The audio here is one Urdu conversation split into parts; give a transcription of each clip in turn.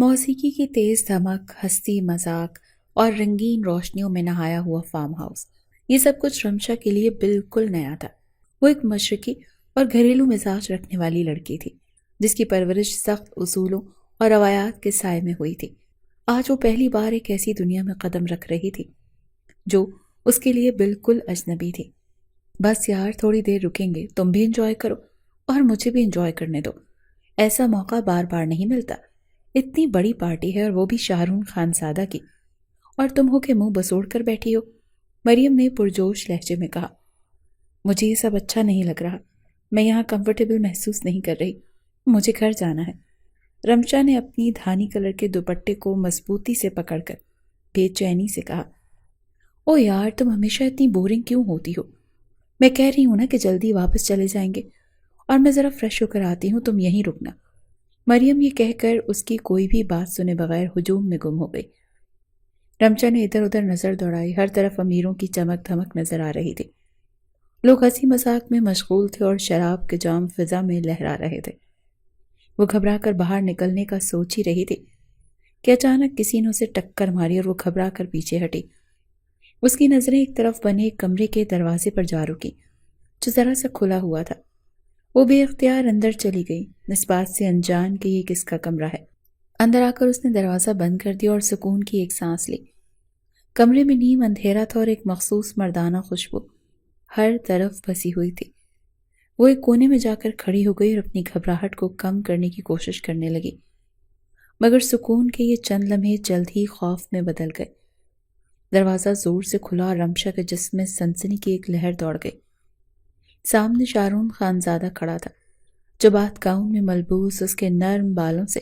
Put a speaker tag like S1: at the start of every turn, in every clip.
S1: موسیقی کی تیز دھمک، ہستی مذاق اور رنگین روشنیوں میں نہایا ہوا فارم ہاؤس، یہ سب کچھ رمشا کے لیے بالکل نیا تھا۔ وہ ایک مشرقی اور گھریلو مزاج رکھنے والی لڑکی تھی جس کی پرورش سخت اصولوں اور روایات کے سائے میں ہوئی تھی۔ آج وہ پہلی بار ایک ایسی دنیا میں قدم رکھ رہی تھی جو اس کے لیے بالکل اجنبی تھی۔ بس یار، تھوڑی دیر رکیں گے، تم بھی انجوائے کرو اور مجھے بھی انجوائے کرنے دو۔ ایسا موقع بار بار نہیں ملتا۔ اتنی بڑی پارٹی ہے اور وہ بھی شاہ رون خانزادہ کی، اور تم ہو کے منہ بسوڑ کر بیٹھی ہو۔ مریم نے پرجوش لہجے میں کہا، مجھے یہ سب اچھا نہیں لگ رہا، میں یہاں کمفرٹیبل محسوس نہیں کر رہی، مجھے گھر جانا ہے۔ رمشا نے اپنی دھانی کلر کے دوپٹے کو مضبوطی سے پکڑ کر بے چینی سے کہا، او یار، تم ہمیشہ اتنی بورنگ کیوں ہوتی ہو؟ میں کہہ رہی ہوں نا کہ جلدی واپس چلے جائیں گے، اور میں ذرا فریش ہو کر آتی ہوں، تم یہیں رکنا۔ مریم یہ کہہ کر اس کی کوئی بھی بات سنے بغیر ہجوم میں گم ہو گئی۔ رمشا نے ادھر ادھر نظر دوڑائی، ہر طرف امیروں کی چمک دھمک نظر آ رہی تھی۔ لوگ ہنسی مذاق میں مشغول تھے اور شراب کے جام فضا میں لہرا رہے تھے۔ وہ گھبرا کر باہر نکلنے کا سوچ ہی رہی تھی کہ اچانک کسی نے اسے ٹکر ماری اور وہ گھبرا کر پیچھے ہٹی۔ اس کی نظریں ایک طرف بنے ایک کمرے کے دروازے پر جا رکی جو ذرا سا کھلا ہوا تھا۔ وہ بے اختیار اندر چلی گئی، اس بات سے انجان کہ یہ کس کا کمرہ ہے۔ اندر آ کر اس نے دروازہ بند کر دیا اور سکون کی ایک سانس لی۔ کمرے میں نیم اندھیرا تھا اور ایک مخصوص مردانہ خوشبو ہر طرف بسی ہوئی تھی۔ وہ ایک کونے میں جا کر کھڑی ہو گئی اور اپنی گھبراہٹ کو کم کرنے کی کوشش کرنے لگی، مگر سکون کے یہ چند لمحے جلد ہی خوف میں بدل گئے۔ دروازہ زور سے کھلا اور رمشا کے جسم میں سنسنی کی ایک لہر دوڑ گئی۔ سامنے شاہ رون خانزادہ کھڑا تھا جو بات گاؤن میں ملبوس، اس کے نرم بالوں سے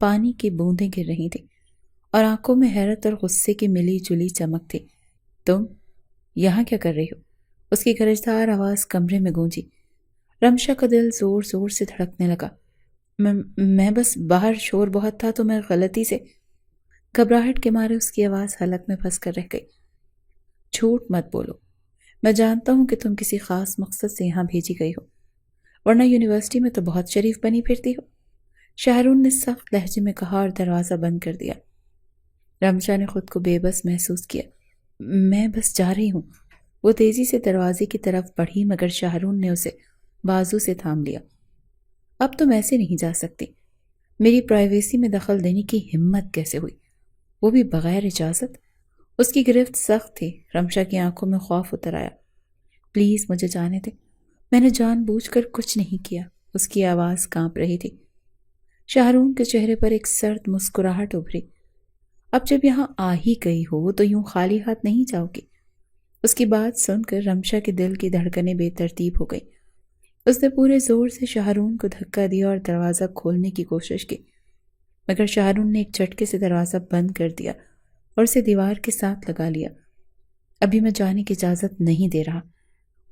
S1: پانی کی بوندیں گر رہی تھیں اور آنکھوں میں حیرت اور غصے کی ملی جلی چمک تھی۔ تم یہاں کیا کر رہی ہو؟ اس کی گرجدار آواز کمرے میں گونجی۔ رمشا کا دل زور زور سے دھڑکنے لگا۔ میں بس باہر شور بہت تھا تو میں غلطی سے۔ گھبراہٹ کے مارے اس کی آواز حلق میں پھنس کر رہ گئی۔ جھوٹ مت بولو، میں جانتا ہوں کہ تم کسی خاص مقصد سے یہاں بھیجی گئی ہو، ورنہ یونیورسٹی میں تو بہت شریف بنی پھرتی ہو، شاہرون نے سخت لہجے میں کہا اور دروازہ بند کر دیا۔ رمشا نے خود کو بے بس محسوس کیا۔ میں بس جا رہی ہوں۔ وہ تیزی سے دروازے کی طرف بڑھی مگر شاہرون نے اسے بازو سے تھام لیا۔ اب تم ایسے نہیں جا سکتی، میری پرائیویسی میں دخل دینے کی ہمت کیسے ہوئی، وہ بھی بغیر اجازت؟ اس کی گرفت سخت تھی۔ رمشا کی آنکھوں میں خوف اتر آیا۔ پلیز مجھے جانے دے، میں نے جان بوجھ کر کچھ نہیں کیا۔ اس کی آواز کانپ رہی تھی۔ شاہرون کے چہرے پر ایک سرد مسکراہٹ ابھری۔ اب جب یہاں آ ہی گئی ہو تو یوں خالی ہاتھ نہیں جاؤ گی۔ اس کی بات سن کر رمشا کے دل کی دھڑکنیں بے ترتیب ہو گئی۔ اس نے پورے زور سے شاہرون کو دھکا دیا اور دروازہ کھولنے کی کوشش کی، مگر شاہرون نے ایک جھٹکے سے دروازہ بند کر دیا اور اسے دیوار کے ساتھ لگا لیا۔ ابھی میں جانے کی اجازت نہیں دے رہا۔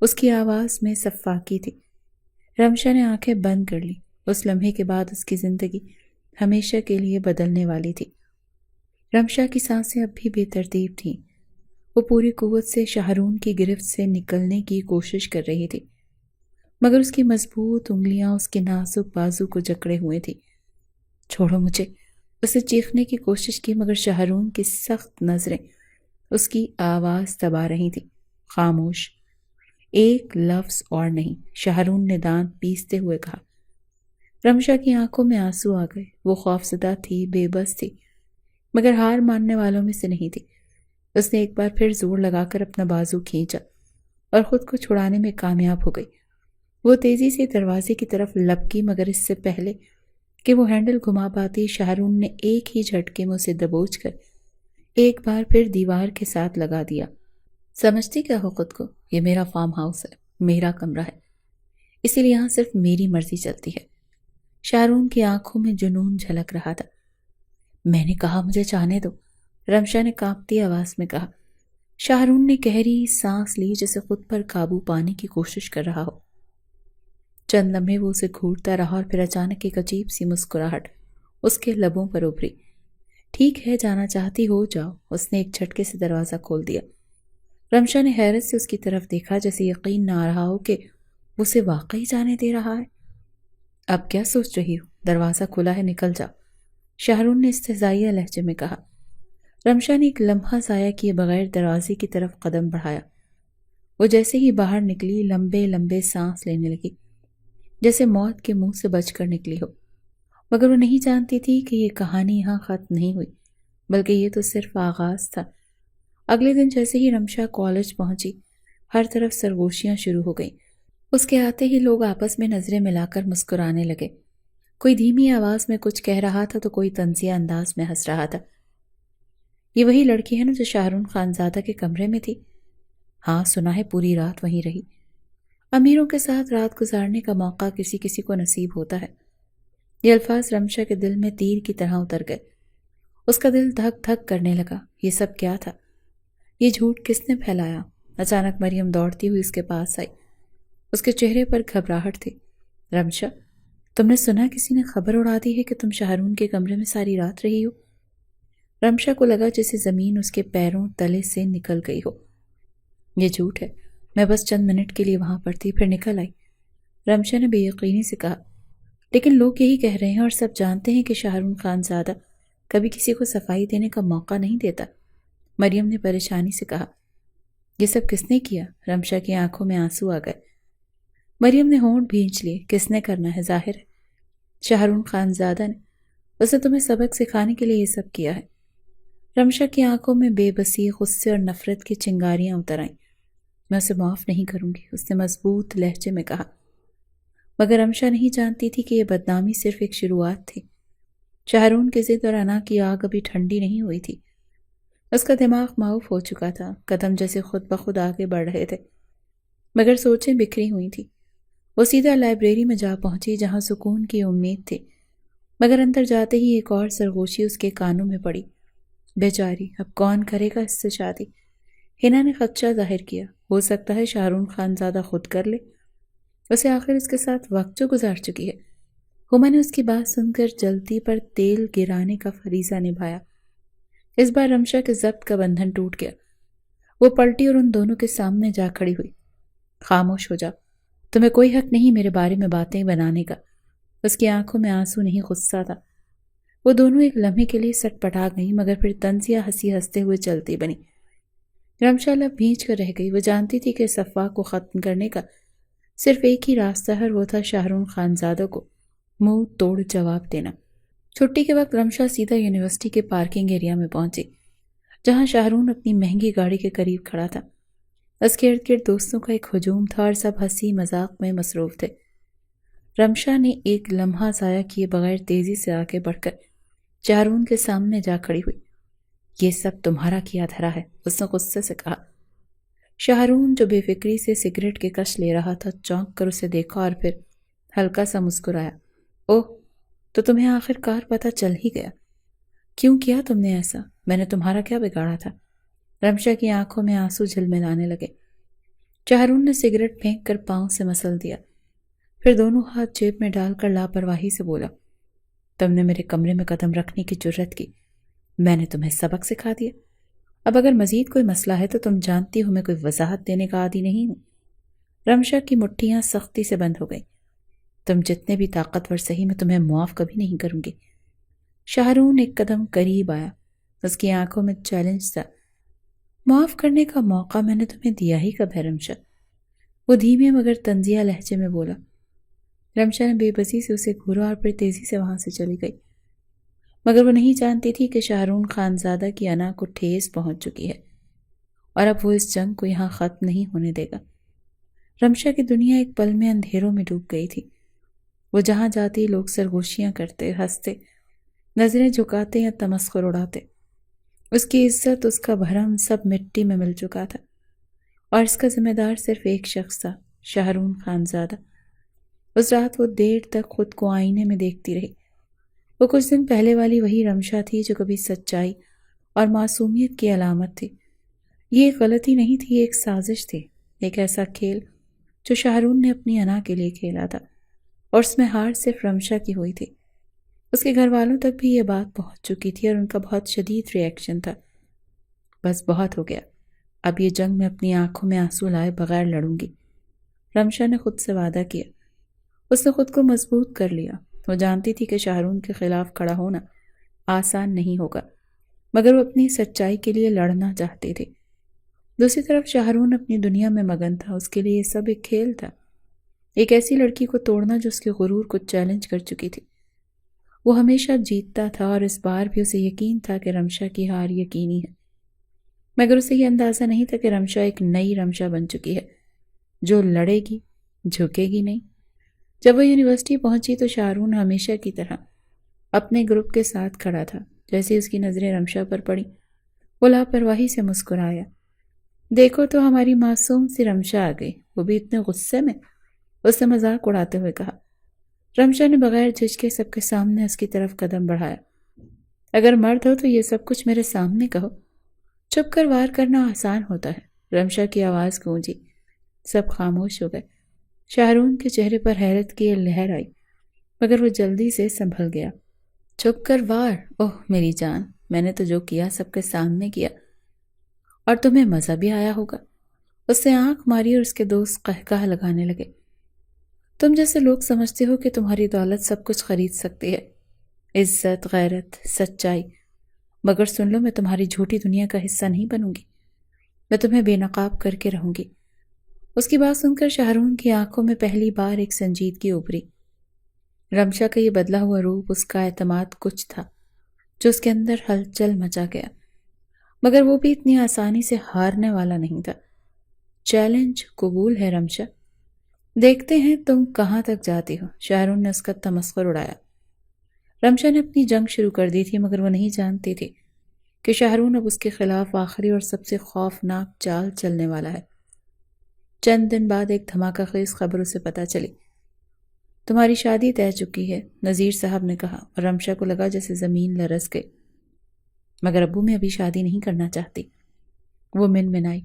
S1: اس کی آواز میں سفاکی تھی۔ رمشا نے آنکھیں بند کر لی۔ اس لمحے کے بعد اس کی زندگی ہمیشہ کے لیے بدلنے والی تھی۔ رمشا کی سانسیں اب بھی بے ترتیب تھیں۔ وہ پوری قوت سے شاہرون کی گرفت سے نکلنے کی کوشش کر رہی تھی، مگر اس کی مضبوط انگلیاں اس کے نازک بازو کو جکڑے ہوئے تھی۔ چھوڑو مجھے، اسے چیخنے کی کوشش کی مگر شاہرون کی سخت نظریں اس کی آواز دبا رہی تھی۔ خاموش، ایک لفظ اور نہیں، شاہرون نے دانت پیستے ہوئے کہا۔ رمشا کی آنکھوں میں آنسو آ گئے۔ وہ خوفزدہ تھی، بے بس تھی، مگر ہار ماننے والوں میں سے نہیں تھی۔ اس نے ایک بار پھر زور لگا کر اپنا بازو کھینچا اور خود کو چھڑانے میں کامیاب ہو گئی۔ وہ تیزی سے دروازے کی طرف لپکی مگر اس سے پہلے کہ وہ ہینڈل گھما پاتی، شاہرون نے ایک ہی جھٹکے میں اسے دبوچ کر ایک بار پھر دیوار کے ساتھ لگا دیا۔ سمجھتی کیا ہو خود کو؟ یہ میرا فارم ہاؤس ہے، میرا کمرہ ہے، اسی لیے یہاں صرف میری مرضی چلتی ہے۔ شاہرون کی آنکھوں میں جنون جھلک رہا تھا۔ میں نے کہا مجھے جانے دو، رمشا نے کانپتی آواز میں کہا۔ شاہرون نے گہری سانس لی جیسے خود پر قابو پانے کی کوشش کر رہا ہو۔ چند لمحے وہ اسے گھورتا رہا اور پھر اچانک ایک عجیب سی مسکراہٹ اس کے لبوں پر ابھری۔ ٹھیک ہے، جانا چاہتی ہو جاؤ۔ اس نے ایک جھٹکے سے دروازہ کھول دیا۔ رمشا نے حیرت سے اس کی طرف دیکھا جیسے یقین نہ آ رہا ہو کہ وہ اسے واقعی جانے دے رہا ہے۔ اب کیا سوچ رہی ہو؟ دروازہ کھلا ہے، نکل جا۔ شاہرون نے استہزائیہ لہجے میں کہا۔ رمشا نے ایک لمحہ ضائع کیے بغیر دروازے کی طرف قدم بڑھایا۔ وہ جیسے ہی باہر نکلی لمبے لمبے سانس لینے لگی، جیسے موت کے منہ سے بچ کر نکلی ہو، مگر وہ نہیں جانتی تھی کہ یہ کہانی یہاں ختم نہیں ہوئی، بلکہ یہ تو صرف آغاز تھا۔ اگلے دن جیسے ہی رمشا کالج پہنچی، ہر طرف سرگوشیاں شروع ہو گئیں۔ اس کے آتے ہی لوگ آپس میں نظریں ملا کر مسکرانے لگے۔ کوئی دھیمی آواز میں کچھ کہہ رہا تھا تو کوئی طنزیہ انداز میں ہنس رہا تھا۔ یہ وہی لڑکی ہے نا جو شاہرون خانزادہ کے کمرے میں تھی؟ ہاں، سنا ہے پوری رات وہیں رہی۔ امیروں کے ساتھ رات گزارنے کا موقع کسی کسی کو نصیب ہوتا ہے۔ یہ الفاظ رمشا کے دل میں تیر کی طرح اتر گئے۔ اس کا دل دھک دھک کرنے لگا۔ یہ سب کیا تھا؟ یہ جھوٹ کس نے پھیلایا؟ اچانک مریم دوڑتی ہوئی اس کے پاس آئی۔ اس کے چہرے پر گھبراہٹ تھی۔ رمشا، تم نے سنا کسی نے خبر اڑا دی ہے کہ تم شاہرون کے کمرے میں ساری رات رہی ہو؟ رمشا کو لگا جیسے زمین اس کے پیروں تلے سے نکل گئی ہو۔ یہ جھوٹ ہے، میں بس چند منٹ کے لیے وہاں پر تھی، پھر نکل آئی، رمشا نے بے یقینی سے کہا۔ لیکن لوگ یہی کہہ رہے ہیں اور سب جانتے ہیں کہ شاہرون خانزادہ کبھی کسی کو صفائی دینے کا موقع نہیں دیتا، مریم نے پریشانی سے کہا۔ یہ سب کس نے کیا؟ رمشا کی آنکھوں میں آنسو آ گئے۔ مریم نے ہونٹ بھینچ لیے۔ کس نے کرنا ہے؟ ظاہر ہے شاہرون خانزادہ نے۔ اسے تمہیں سبق سکھانے کے لیے یہ سب کیا ہے۔ رمشا کی آنکھوں میں بے بسی، غصے اور نفرت کی چنگاریاں اتر آئیں۔ میں اسے معاف نہیں کروں گی، اس نے مضبوط لہجے میں کہا۔ مگر رمشا نہیں جانتی تھی کہ یہ بدنامی صرف ایک شروعات تھی۔ شاہرون کی ضد اور انا کی آگ ابھی ٹھنڈی نہیں ہوئی تھی۔ اس کا دماغ معاف ہو چکا تھا، قدم جیسے خود بخود آگے بڑھ رہے تھے، مگر سوچیں بکھری ہوئی تھی۔ وہ سیدھا لائبریری میں جا پہنچی جہاں سکون کی امید تھی، مگر اندر جاتے ہی ایک اور سرگوشی اس کے کانوں میں پڑی۔ بیچاری، اب کون کرے گا اس سے شادی؟ ہنا نے خدشہ ظاہر کیا، ہو سکتا ہے شاہرون خانزادہ خود کر لے، اسے آخر اس کے ساتھ وقت جو گزار چکی ہے۔ ہما نے اس کی بات سن کر جلدی پر تیل گرانے کا فریضہ نبھایا۔ اس بار رمشا کے ضبط کا بندھن ٹوٹ گیا۔ وہ پلٹی اور ان دونوں کے سامنے جا کھڑی ہوئی۔ خاموش ہو جاؤ، تمہیں کوئی حق نہیں میرے بارے میں باتیں بنانے کا۔ اس کی آنکھوں میں آنسو نہیں، غصہ تھا۔ وہ دونوں ایک لمحے کے لیے سٹ پٹا گئیں، مگر پھر طنزیہ ہنسی ہنستے ہوئے چلتی بنی۔ رمشا لب بھینچ کر رہ گئی۔ وہ جانتی تھی کہ اس افواہ کو ختم کرنے کا صرف ایک ہی راستہ ہے، وہ تھا شاہرون خانزادہ کو منہ توڑ جواب دینا۔ چھٹی کے وقت رمشا سیدھا یونیورسٹی کے پارکنگ ایریا میں پہنچی، جہاں شاہرون اپنی مہنگی گاڑی کے قریب کھڑا تھا۔ اس کے ارد گرد دوستوں کا ایک ہجوم تھا اور سب ہنسی مذاق میں مصروف تھے۔ رمشا نے ایک لمحہ ضائع کیے بغیر تیزی سے آگے بڑھ کر شاہرون کے سامنے جا کھڑی ہوئی۔ یہ سب تمہارا کیا دھرا ہے، اس نے غصے سے کہا۔ شاہرون جو بے فکری سے سگریٹ کے کش لے رہا تھا چونک کر اسے دیکھا اور پھر ہلکا سا مسکرایا۔ اوہ، تو تمہیں آخر کار پتہ چل ہی گیا۔ کیوں کیا تم نے ایسا؟ میں نے تمہارا کیا بگاڑا تھا؟ رمشا کی آنکھوں میں آنسو جھلملانے لگے۔ شاہرون نے سگریٹ پھینک کر پاؤں سے مسل دیا، پھر دونوں ہاتھ جیب میں ڈال کر لاپرواہی سے بولا، تم نے میرے کمرے میں قدم رکھنے کی جرت کی، میں نے تمہیں سبق سکھا دیا۔ اب اگر مزید کوئی مسئلہ ہے تو تم جانتی ہو میں کوئی وضاحت دینے کا عادی نہیں ہوں۔ رمشا کی مٹھیاں سختی سے بند ہو گئیں۔ تم جتنے بھی طاقتور سہی، میں تمہیں معاف کبھی نہیں کروں گی۔ شاہرون ایک قدم قریب آیا، اس کی آنکھوں میں چیلنج تھا۔ معاف کرنے کا موقع میں نے تمہیں دیا ہی کب ہے رمشا؟ وہ دھیمے مگر طنزیہ لہجے میں بولا۔ رمشا نے بے بسی سے اسے گھورا اور پھر تیزی سے وہاں سے چلی گئی، مگر وہ نہیں جانتی تھی کہ شاہرون خانزادہ کی انا کو ٹھیس پہنچ چکی ہے اور اب وہ اس جنگ کو یہاں ختم نہیں ہونے دے گا۔ رمشا کی دنیا ایک پل میں اندھیروں میں ڈوب گئی تھی۔ وہ جہاں جاتی لوگ سرگوشیاں کرتے، ہنستے، نظریں جھکاتے یا تمسخر اڑاتے۔ اس کی عزت، اس کا بھرم سب مٹی میں مل چکا تھا، اور اس کا ذمہ دار صرف ایک شخص تھا، شاہرون خانزادہ۔ اس رات وہ دیر تک خود کو آئینے میں دیکھتی رہی۔ وہ کچھ دن پہلے والی وہی رمشا تھی جو کبھی سچائی اور معصومیت کی علامت تھی۔ یہ ایک غلطی نہیں تھی، یہ ایک سازش تھی، ایک ایسا کھیل جو شاہرون نے اپنی انا کے لیے کھیلا تھا، اور اس میں ہار صرف رمشا کی ہوئی تھی۔ اس کے گھر والوں تک بھی یہ بات پہنچ چکی تھی اور ان کا بہت شدید ری ایکشن تھا۔ بس بہت ہو گیا، اب یہ جنگ میں اپنی آنکھوں میں آنسو لائے بغیر لڑوں گی، رمشا نے خود سے وعدہ کیا۔ اس نے خود کو مضبوط کر لیا۔ وہ جانتی تھی کہ شاہرون کے خلاف کھڑا ہونا آسان نہیں ہوگا، مگر وہ اپنی سچائی کے لیے لڑنا چاہتی تھی۔ دوسری طرف شاہرون اپنی دنیا میں مگن تھا، اس کے لیے یہ سب ایک کھیل تھا، ایک ایسی لڑکی کو توڑنا جو اس کے غرور کو چیلنج کر چکی تھی۔ وہ ہمیشہ جیتتا تھا اور اس بار بھی اسے یقین تھا کہ رمشا کی ہار یقینی ہے، مگر اسے یہ اندازہ نہیں تھا کہ رمشا ایک نئی رمشا بن چکی ہے جو لڑے گی، جھکے گی نہیں۔ جب وہ یونیورسٹی پہنچی تو شاہرون ہمیشہ کی طرح اپنے گروپ کے ساتھ کھڑا تھا۔ جیسے اس کی نظریں رمشا پر پڑی، وہ لاپرواہی سے مسکرایا۔ دیکھو تو ہماری معصوم سی رمشا آ گئی، وہ بھی اتنے غصے میں، اس نے مذاق اڑاتے ہوئے کہا۔ رمشا نے بغیر جھجکے سب کے سامنے اس کی طرف قدم بڑھایا۔ اگر مرد ہو تو یہ سب کچھ میرے سامنے کہو، چھپ کر وار کرنا آسان ہوتا ہے۔ رمشا کی آواز گونجی، سب خاموش ہو گئے۔ شاہرون کے چہرے پر حیرت کی لہر آئی، مگر وہ جلدی سے سنبھل گیا۔ چھپ کر وار؟ اوہ میری جان، میں نے تو جو کیا سب کے سامنے کیا، اور تمہیں مزہ بھی آیا ہوگا۔ اس نے آنکھ ماری اور اس کے دوست قہقہ لگانے لگے۔ تم جیسے لوگ سمجھتے ہو کہ تمہاری دولت سب کچھ خرید سکتی ہے، عزت، غیرت، سچائی، مگر سن لو، میں تمہاری جھوٹی دنیا کا حصہ نہیں بنوں گی، میں تمہیں بے نقاب کر کے رہوں گی۔ اس کی بات سن کر شاہرون کی آنکھوں میں پہلی بار ایک سنجیدگی ابھری۔ رمشا کا یہ بدلا ہوا روپ، اس کا اعتماد کچھ تھا جو اس کے اندر ہلچل مچا گیا، مگر وہ بھی اتنی آسانی سے ہارنے والا نہیں تھا۔ چیلنج قبول ہے رمشا، دیکھتے ہیں تم کہاں تک جاتی ہو۔ شاہرون نے اس کا تمسخر اڑایا۔ رمشا نے اپنی جنگ شروع کر دی تھی، مگر وہ نہیں جانتی تھی کہ شاہرون اب اس کے خلاف آخری اور سب سے خوفناک چال چلنے والا ہے۔ چند دن بعد ایک دھماکہ خیز خبر اسے پتہ چلی۔ تمہاری شادی طے چکی ہے، نذیر صاحب نے کہا، اور رمشا کو لگا جیسے زمین لرز گئی۔ مگر ابو میں ابھی شادی نہیں کرنا چاہتی، وہ منمنائی۔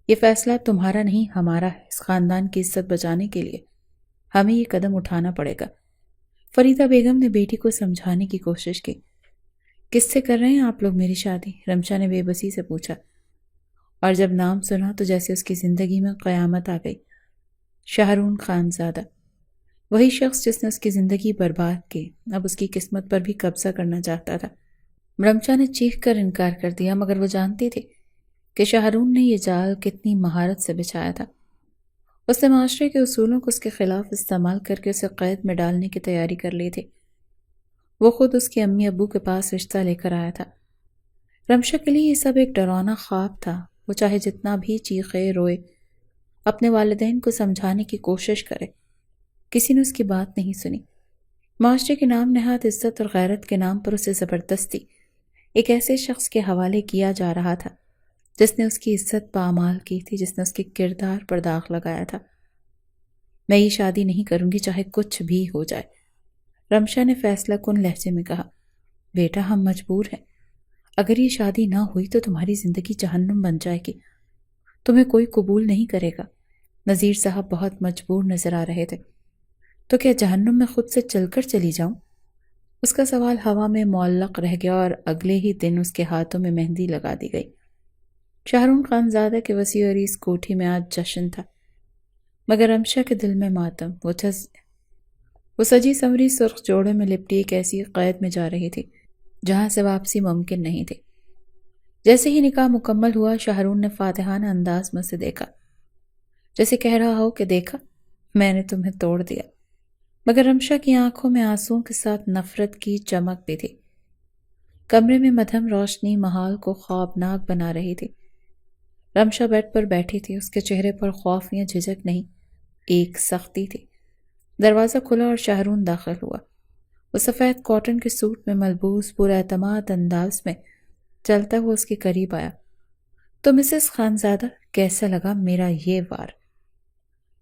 S1: یہ فیصلہ تمہارا نہیں، ہمارا ہے۔ اس خاندان کی عزت بچانے کے لیے ہمیں یہ قدم اٹھانا پڑے گا۔ فریدہ بیگم نے بیٹی کو سمجھانے کی کوشش کی۔ کس سے کر رہے ہیں آپ لوگ میری شادی؟ رمشا نے بے بسی سے پوچھا، اور جب نام سنا تو جیسے اس کی زندگی میں قیامت آ گئی۔ شاہرون خانزادہ، وہی شخص جس نے اس کی زندگی برباد کی، اب اس کی قسمت پر بھی قبضہ کرنا چاہتا تھا۔ رمشا نے چیخ کر انکار کر دیا، مگر وہ جانتی تھی کہ شاہرون نے یہ جال کتنی مہارت سے بچھایا تھا۔ اس نے معاشرے کے اصولوں کو اس کے خلاف استعمال کر کے اسے قید میں ڈالنے کی تیاری کر لی تھی۔ وہ خود اس کے امی ابو کے پاس رشتہ لے کر آیا تھا۔ رمشا کے لیے یہ سب ایک ڈراونا خواب تھا۔ وہ چاہے جتنا بھی چیخے روئے، اپنے والدین کو سمجھانے کی کوشش کرے، کسی نے اس کی بات نہیں سنی۔ معاشرے کے نام نہاد عزت اور غیرت کے نام پر اسے زبردستی ایک ایسے شخص کے حوالے کیا جا رہا تھا جس نے اس کی عزت پامال کی تھی، جس نے اس کے کردار پر داغ لگایا تھا۔ میں یہ شادی نہیں کروں گی چاہے کچھ بھی ہو جائے، رمشا نے فیصلہ کن لہجے میں کہا۔ بیٹا، ہم مجبور ہیں، اگر یہ شادی نہ ہوئی تو تمہاری زندگی جہنم بن جائے گی، تمہیں کوئی قبول نہیں کرے گا۔ نذیر صاحب بہت مجبور نظر آ رہے تھے۔ تو کیا جہنم میں خود سے چل کر چلی جاؤں؟ اس کا سوال ہوا میں معلق رہ گیا اور اگلے ہی دن اس کے ہاتھوں میں مہندی لگا دی گئی۔ شاہرون خانزادہ کے وسیع عریض کوٹھی میں آج جشن تھا، مگر رمشا کے دل میں ماتم۔ وہ سجی سنوری سرخ جوڑے میں لپٹی ایک ایسی قید میں جا رہی تھی جہاں سے واپسی ممکن نہیں تھی۔ جیسے ہی نکاح مکمل ہوا، شاہرون نے فاتحانہ انداز میں سے دیکھا، جیسے کہہ رہا ہو کہ دیکھا، میں نے تمہیں توڑ دیا۔ مگر رمشا کی آنکھوں میں آنسوؤں کے ساتھ نفرت کی چمک بھی تھی۔ کمرے میں مدھم روشنی ماحول کو خوابناک بنا رہی تھی۔ رمشا بیڈ پر بیٹھی تھی، اس کے چہرے پر خوف یا جھجک نہیں، ایک سختی تھی۔ دروازہ کھلا اور شاہرون داخل ہوا۔ وہ سفید کاٹن کے سوٹ میں ملبوس پورا اعتماد انداز میں چلتا ہوا اس کے قریب آیا۔ تو مسز خانزادہ، کیسا لگا میرا یہ وار؟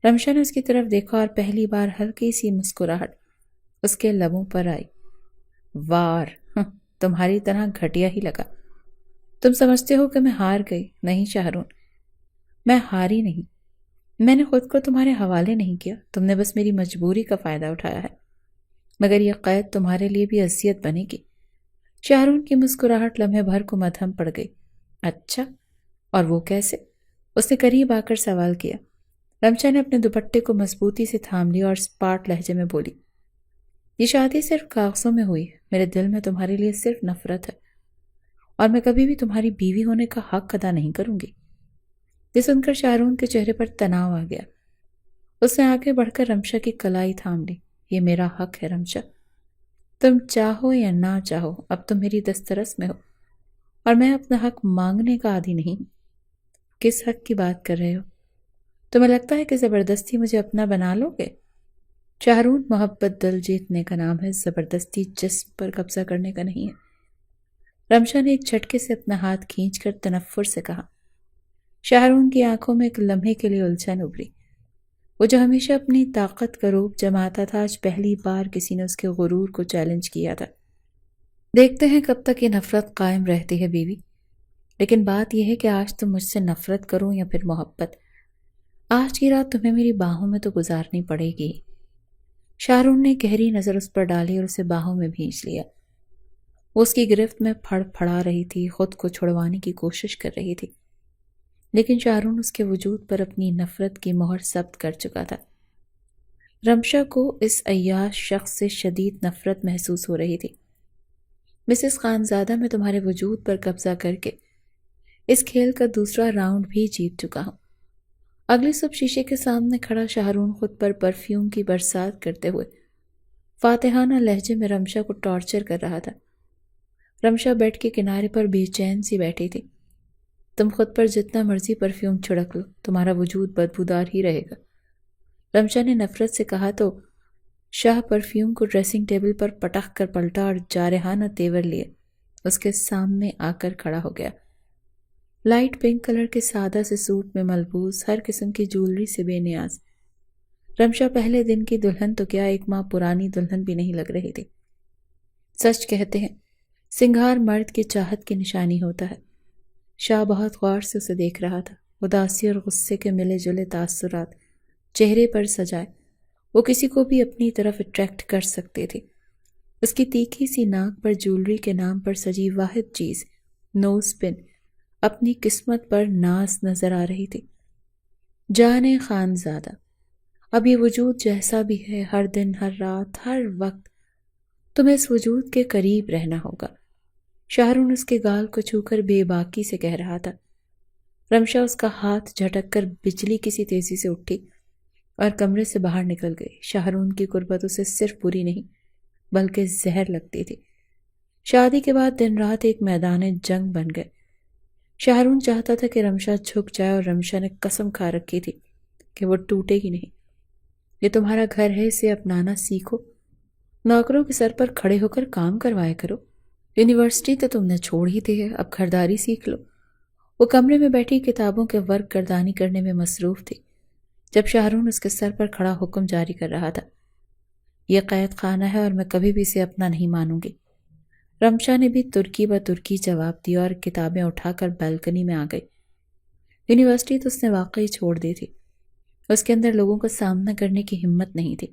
S1: رمشا نے اس کی طرف دیکھا اور پہلی بار ہلکی سی مسکراہٹ اس کے لبوں پر آئی۔ وار؟ تمہاری طرح گھٹیا ہی لگا۔ تم سمجھتے ہو کہ میں ہار گئی؟ نہیں شاہرون، میں ہاری نہیں، میں نے خود کو تمہارے حوالے نہیں کیا، تم نے بس میری مجبوری کا فائدہ اٹھایا ہے، مگر یہ قید تمہارے لیے بھی اذیت بنے گی۔ شاہرون کی مسکراہٹ لمحے بھر کو مدھم پڑ گئی۔ اچھا، اور وہ کیسے؟ اس نے قریب آ کر سوال کیا۔ رمشا نے اپنے دوپٹے کو مضبوطی سے تھام لیا اور اسپاٹ لہجے میں بولی، یہ شادی صرف کاغذوں میں ہوئی ہے، میرے دل میں تمہارے لیے صرف نفرت ہے، اور میں کبھی بھی تمہاری بیوی ہونے کا حق ادا نہیں کروں گی۔ یہ سن کر شاہرون کے چہرے پر تناؤ آ گیا۔ اس نے آگے بڑھ کر رمشا کی کلائی تھام لی۔ یہ میرا حق ہے رمشا، تم چاہو یا نہ چاہو اب تم میری دسترس میں ہو، اور میں اپنا حق مانگنے کا عادی نہیں ہوں۔ کس حق کی بات کر رہے ہو؟ تمہیں لگتا ہے کہ زبردستی مجھے اپنا بنا لو گے؟ شاہرون، محبت دل جیتنے کا نام ہے، زبردستی جسم پر قبضہ کرنے کا نہیں ہے۔ رمشا نے ایک جھٹکے سے اپنا ہاتھ کھینچ کر تنفر سے کہا۔ شاہرون کی آنکھوں میں ایک لمحے کے لیے الجھن ابھری۔ وہ جو ہمیشہ اپنی طاقت کا روپ جماتا تھا، آج پہلی بار کسی نے اس کے غرور کو چیلنج کیا تھا۔ دیکھتے ہیں کب تک یہ نفرت قائم رہتی ہے بیوی، لیکن بات یہ ہے کہ آج تم مجھ سے نفرت کرو یا پھر محبت، آج کی رات تمہیں میری باہوں میں تو گزارنی پڑے گی۔ شاہرون نے گہری نظر اس پر ڈالی اور اسے باہوں میں بھینچ لیا۔ وہ اس کی گرفت میں پھڑ پھڑا رہی تھی، خود کو چھڑوانے کی کوشش کر رہی تھی، لیکن شاہرون اس کے وجود پر اپنی نفرت کی مہر ثبت کر چکا تھا۔ رمشا کو اس عیاش شخص سے شدید نفرت محسوس ہو رہی تھی۔ مسز خانزادہ، میں تمہارے وجود پر قبضہ کر کے اس کھیل کا دوسرا راؤنڈ بھی جیت چکا ہوں۔ اگلی صبح شیشے کے سامنے کھڑا شاہرون خود پر پرفیوم کی برسات کرتے ہوئے فاتحانہ لہجے میں رمشا کو ٹارچر کر رہا تھا۔ رمشا بیڈ کے کنارے پر بے چین سی بیٹھی تھی۔ تم خود پر جتنا مرضی پرفیوم چھڑک لو، تمہارا وجود بدبودار ہی رہے گا، رمشا نے نفرت سے کہا تو شاہ پرفیوم کو ڈریسنگ ٹیبل پر پٹخ کر پلٹا اور جارحانہ تیور لیے اس کے سامنے آ کر کھڑا ہو گیا۔ لائٹ پنک کلر کے سادہ سے سوٹ میں ملبوس، ہر قسم کی جولری سے بے نیاز، رمشا پہلے دن کی دلہن تو کیا، ایک ماہ پرانی دلہن بھی نہیں لگ رہی تھی۔ سچ کہتے ہیں سنگھار مرد کی چاہت کی نشانی ہوتا ہے۔ شاہ بہت غور سے اسے دیکھ رہا تھا۔ اداسی اور غصے کے ملے جلے تاثرات چہرے پر سجائے وہ کسی کو بھی اپنی طرف اٹریکٹ کر سکتے تھے۔ اس کی تیکھی سی ناک پر جولری کے نام پر سجی واحد چیز، نوز پن، اپنی قسمت پر ناز نظر آ رہی تھی۔ جانے خانزادہ، اب یہ وجود جیسا بھی ہے، ہر دن، ہر رات، ہر وقت تمہیں اس وجود کے قریب رہنا ہوگا۔ شاہرون اس کے گال کو چھو کر بے باکی سے کہہ رہا تھا۔ رمشا اس کا ہاتھ جھٹک کر بجلی کسی تیزی سے اٹھی اور کمرے سے باہر نکل گئی۔ شاہرون کی قربت اسے صرف بری نہیں بلکہ زہر لگتی تھی۔ شادی کے بعد دن رات ایک میدان جنگ بن گئے۔ شاہرون چاہتا تھا کہ رمشا جھک جائے، اور رمشا نے قسم کھا رکھی تھی کہ وہ ٹوٹے گی نہیں۔ یہ تمہارا گھر ہے، اسے اپنانا سیکھو، نوکروں کے سر پر کھڑے ہو کر کام کروایا کرو۔ یونیورسٹی تو تم نے چھوڑ ہی دی ہے، اب گھرداری سیکھ لو۔ وہ کمرے میں بیٹھی کتابوں کے ورق گردانی کرنے میں مصروف تھی جب شاہرون اس کے سر پر کھڑا حکم جاری کر رہا تھا۔ یہ قید خانہ ہے اور میں کبھی بھی اسے اپنا نہیں مانوں گی۔ رمشا نے بھی ترکی ب ترکی جواب دیا اور کتابیں اٹھا کر بالکنی میں آ گئی۔ یونیورسٹی تو اس نے واقعی چھوڑ دی تھی، اس کے اندر لوگوں کا سامنا کرنے کی ہمت نہیں تھی،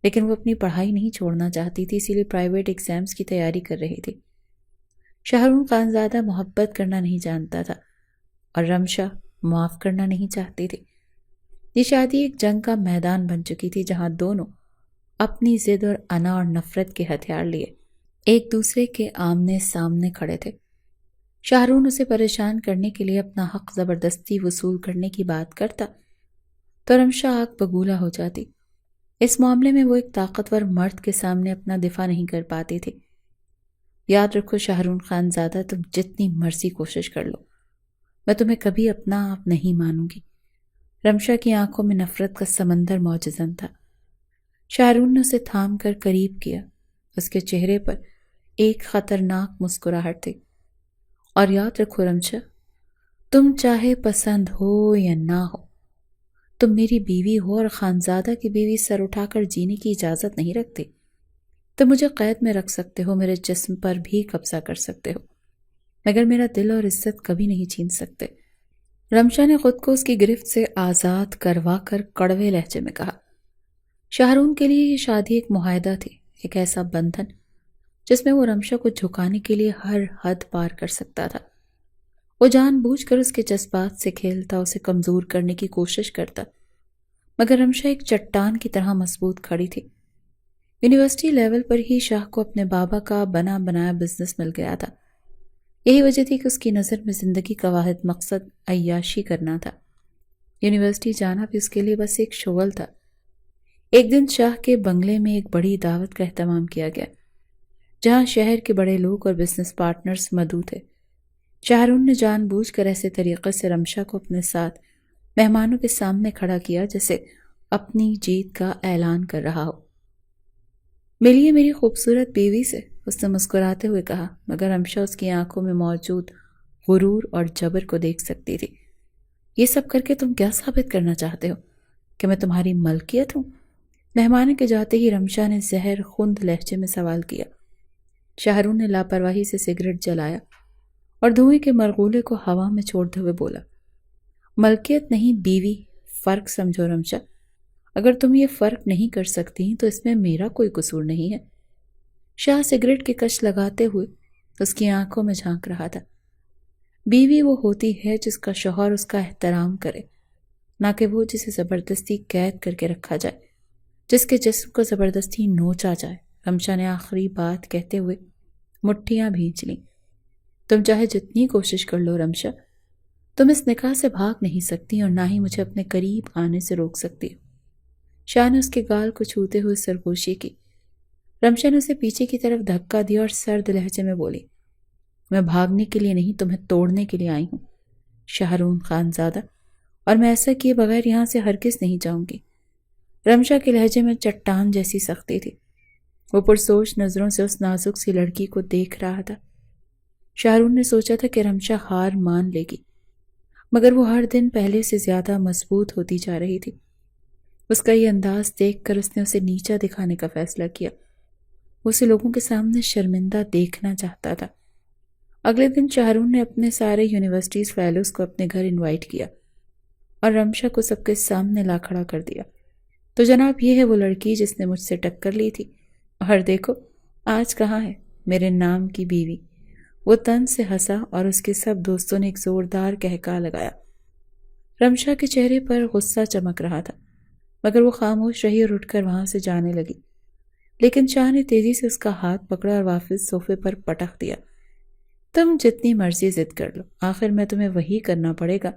S1: لیکن وہ اپنی پڑھائی نہیں چھوڑنا چاہتی تھی، اسی لیے پرائیویٹ ایگزامز کی تیاری کر رہی تھی۔ شاہرون خانزادہ محبت کرنا نہیں جانتا تھا اور رمشا معاف کرنا نہیں چاہتی تھی۔ یہ شادی ایک جنگ کا میدان بن چکی تھی جہاں دونوں اپنی ضد اور انا اور نفرت کے ہتھیار لیے ایک دوسرے کے آمنے سامنے کھڑے تھے۔ شاہرون اسے پریشان کرنے کے لیے اپنا حق زبردستی وصول کرنے کی بات کرتا تو رمشا آگ بگولا ہو جاتی۔ اس معاملے میں وہ ایک طاقتور مرد کے سامنے اپنا دفاع نہیں کر پاتی تھی۔ یاد رکھو شاہرون خانزادہ، تم جتنی مرضی کوشش کر لو، میں تمہیں کبھی اپنا آپ نہیں مانوں گی۔ رمشا کی آنکھوں میں نفرت کا سمندر موجزن تھا۔ شاہرون نے اسے تھام کر قریب کیا۔ اس کے چہرے پر ایک خطرناک مسکراہٹ تھی۔ اور یاد رکھو رمشا، تم چاہے پسند ہو یا نہ ہو، تم میری بیوی ہو، اور خانزادہ کی بیوی سر اٹھا کر جینے کی اجازت نہیں رکھتی۔ تم مجھے قید میں رکھ سکتے ہو، میرے جسم پر بھی قبضہ کر سکتے ہو، مگر میرا دل اور عزت کبھی نہیں چھین سکتے۔ رمشا نے خود کو اس کی گرفت سے آزاد کروا کر کڑوے لہجے میں کہا۔ شاہرون کے لیے یہ شادی ایک معاہدہ تھی، ایک ایسا بندھن جس میں وہ رمشا کو جھکانے کے لیے ہر حد پار کر سکتا تھا۔ وہ جان بوجھ کر اس کے جذبات سے کھیلتا، اسے کمزور کرنے کی کوشش کرتا، مگر رمشا ایک چٹان کی طرح مضبوط کھڑی تھی۔ یونیورسٹی لیول پر ہی شاہ کو اپنے بابا کا بنا بنایا بزنس مل گیا تھا۔ یہی وجہ تھی کہ اس کی نظر میں زندگی کا واحد مقصد عیاشی کرنا تھا۔ یونیورسٹی جانا بھی اس کے لیے بس ایک شغل تھا۔ ایک دن شاہ کے بنگلے میں ایک بڑی دعوت کا اہتمام کیا گیا، جہاں شہر کے بڑے لوگ اور بزنس پارٹنرز مدعو تھے۔ شاہرون نے جان بوجھ کر ایسے طریقے سے رمشا کو اپنے ساتھ مہمانوں کے سامنے کھڑا کیا جیسے اپنی جیت کا اعلان کر رہا ہو۔ ملیے میری خوبصورت بیوی سے، اس نے مسکراتے ہوئے کہا، مگر رمشا اس کی آنکھوں میں موجود غرور اور جبر کو دیکھ سکتی تھی۔ یہ سب کر کے تم کیا ثابت کرنا چاہتے ہو؟ کہ میں تمہاری ملکیت ہوں؟ مہمانوں کے جاتے ہی رمشا نے زہر خوند لہجے میں سوال کیا۔ شاہرون نے لاپرواہی سے سگریٹ جلایا اور دھوئیں کے مرغولے کو ہوا میں چھوڑتے ہوئے بولا، ملکیت نہیں بیوی، فرق سمجھو رمشا۔ اگر تم یہ فرق نہیں کر سکتی تو اس میں میرا کوئی قصور نہیں ہے۔ شاہ سگریٹ کی کش لگاتے ہوئے اس کی آنکھوں میں جھانک رہا تھا۔ بیوی وہ ہوتی ہے جس کا شوہر اس کا احترام کرے، نہ کہ وہ جسے زبردستی قید کر کے رکھا جائے، جس کے جسم کو زبردستی نوچا جائے۔ رمشا نے آخری بات کہتے ہوئے مٹھیاں بھینچ لیں۔ تم چاہے جتنی کوشش کر لو رمشا، تم اس نکاح سے بھاگ نہیں سکتی اور نہ ہی مجھے اپنے قریب آنے سے روک سکتی۔ شاہ نے اس کے گال کو چھوتے ہوئے سرگوشی کی۔ رمشا نے اسے پیچھے کی طرف دھکا دیا اور سرد لہجے میں بولی، میں بھاگنے کے لیے نہیں، تمہیں توڑنے کے لیے آئی ہوں شاہرون خانزادہ، اور میں ایسا کیے بغیر یہاں سے ہرگز نہیں جاؤں گی۔ رمشا کے لہجے میں چٹان جیسی سختی تھی۔ وہ پرسوچ نظروں سے اس نازک سی لڑکی کو دیکھ رہا تھا۔ شاہرون نے سوچا تھا کہ رمشا ہار مان لے گی، مگر وہ ہر دن پہلے سے زیادہ مضبوط ہوتی جا رہی تھی۔ اس کا یہ انداز دیکھ کر اس نے اسے نیچا دکھانے کا فیصلہ کیا۔ وہ اسے لوگوں کے سامنے شرمندہ دیکھنا چاہتا تھا۔ اگلے دن شاہرون نے اپنے سارے یونیورسٹیز فیلوز کو اپنے گھر انوائٹ کیا اور رمشا کو سب کے سامنے لا کھڑا کر دیا۔ تو جناب، یہ ہے وہ لڑکی جس نے مجھ سے ٹکر لی تھی، اور دیکھو آج کہاں ہے، میرے نام کی بیوی۔ وہ تن سے ہنسا اور اس کے سب دوستوں نے ایک زوردار قہقہہ لگایا۔ رمشا کے چہرے پر غصہ چمک رہا تھا، مگر وہ خاموش رہی اور اٹھ کر وہاں سے جانے لگی۔ لیکن شاہ نے تیزی سے اس کا ہاتھ پکڑا اور واپس صوفے پر پٹخ دیا۔ تم جتنی مرضی ضد کر لو، آخر میں تمہیں وہی کرنا پڑے گا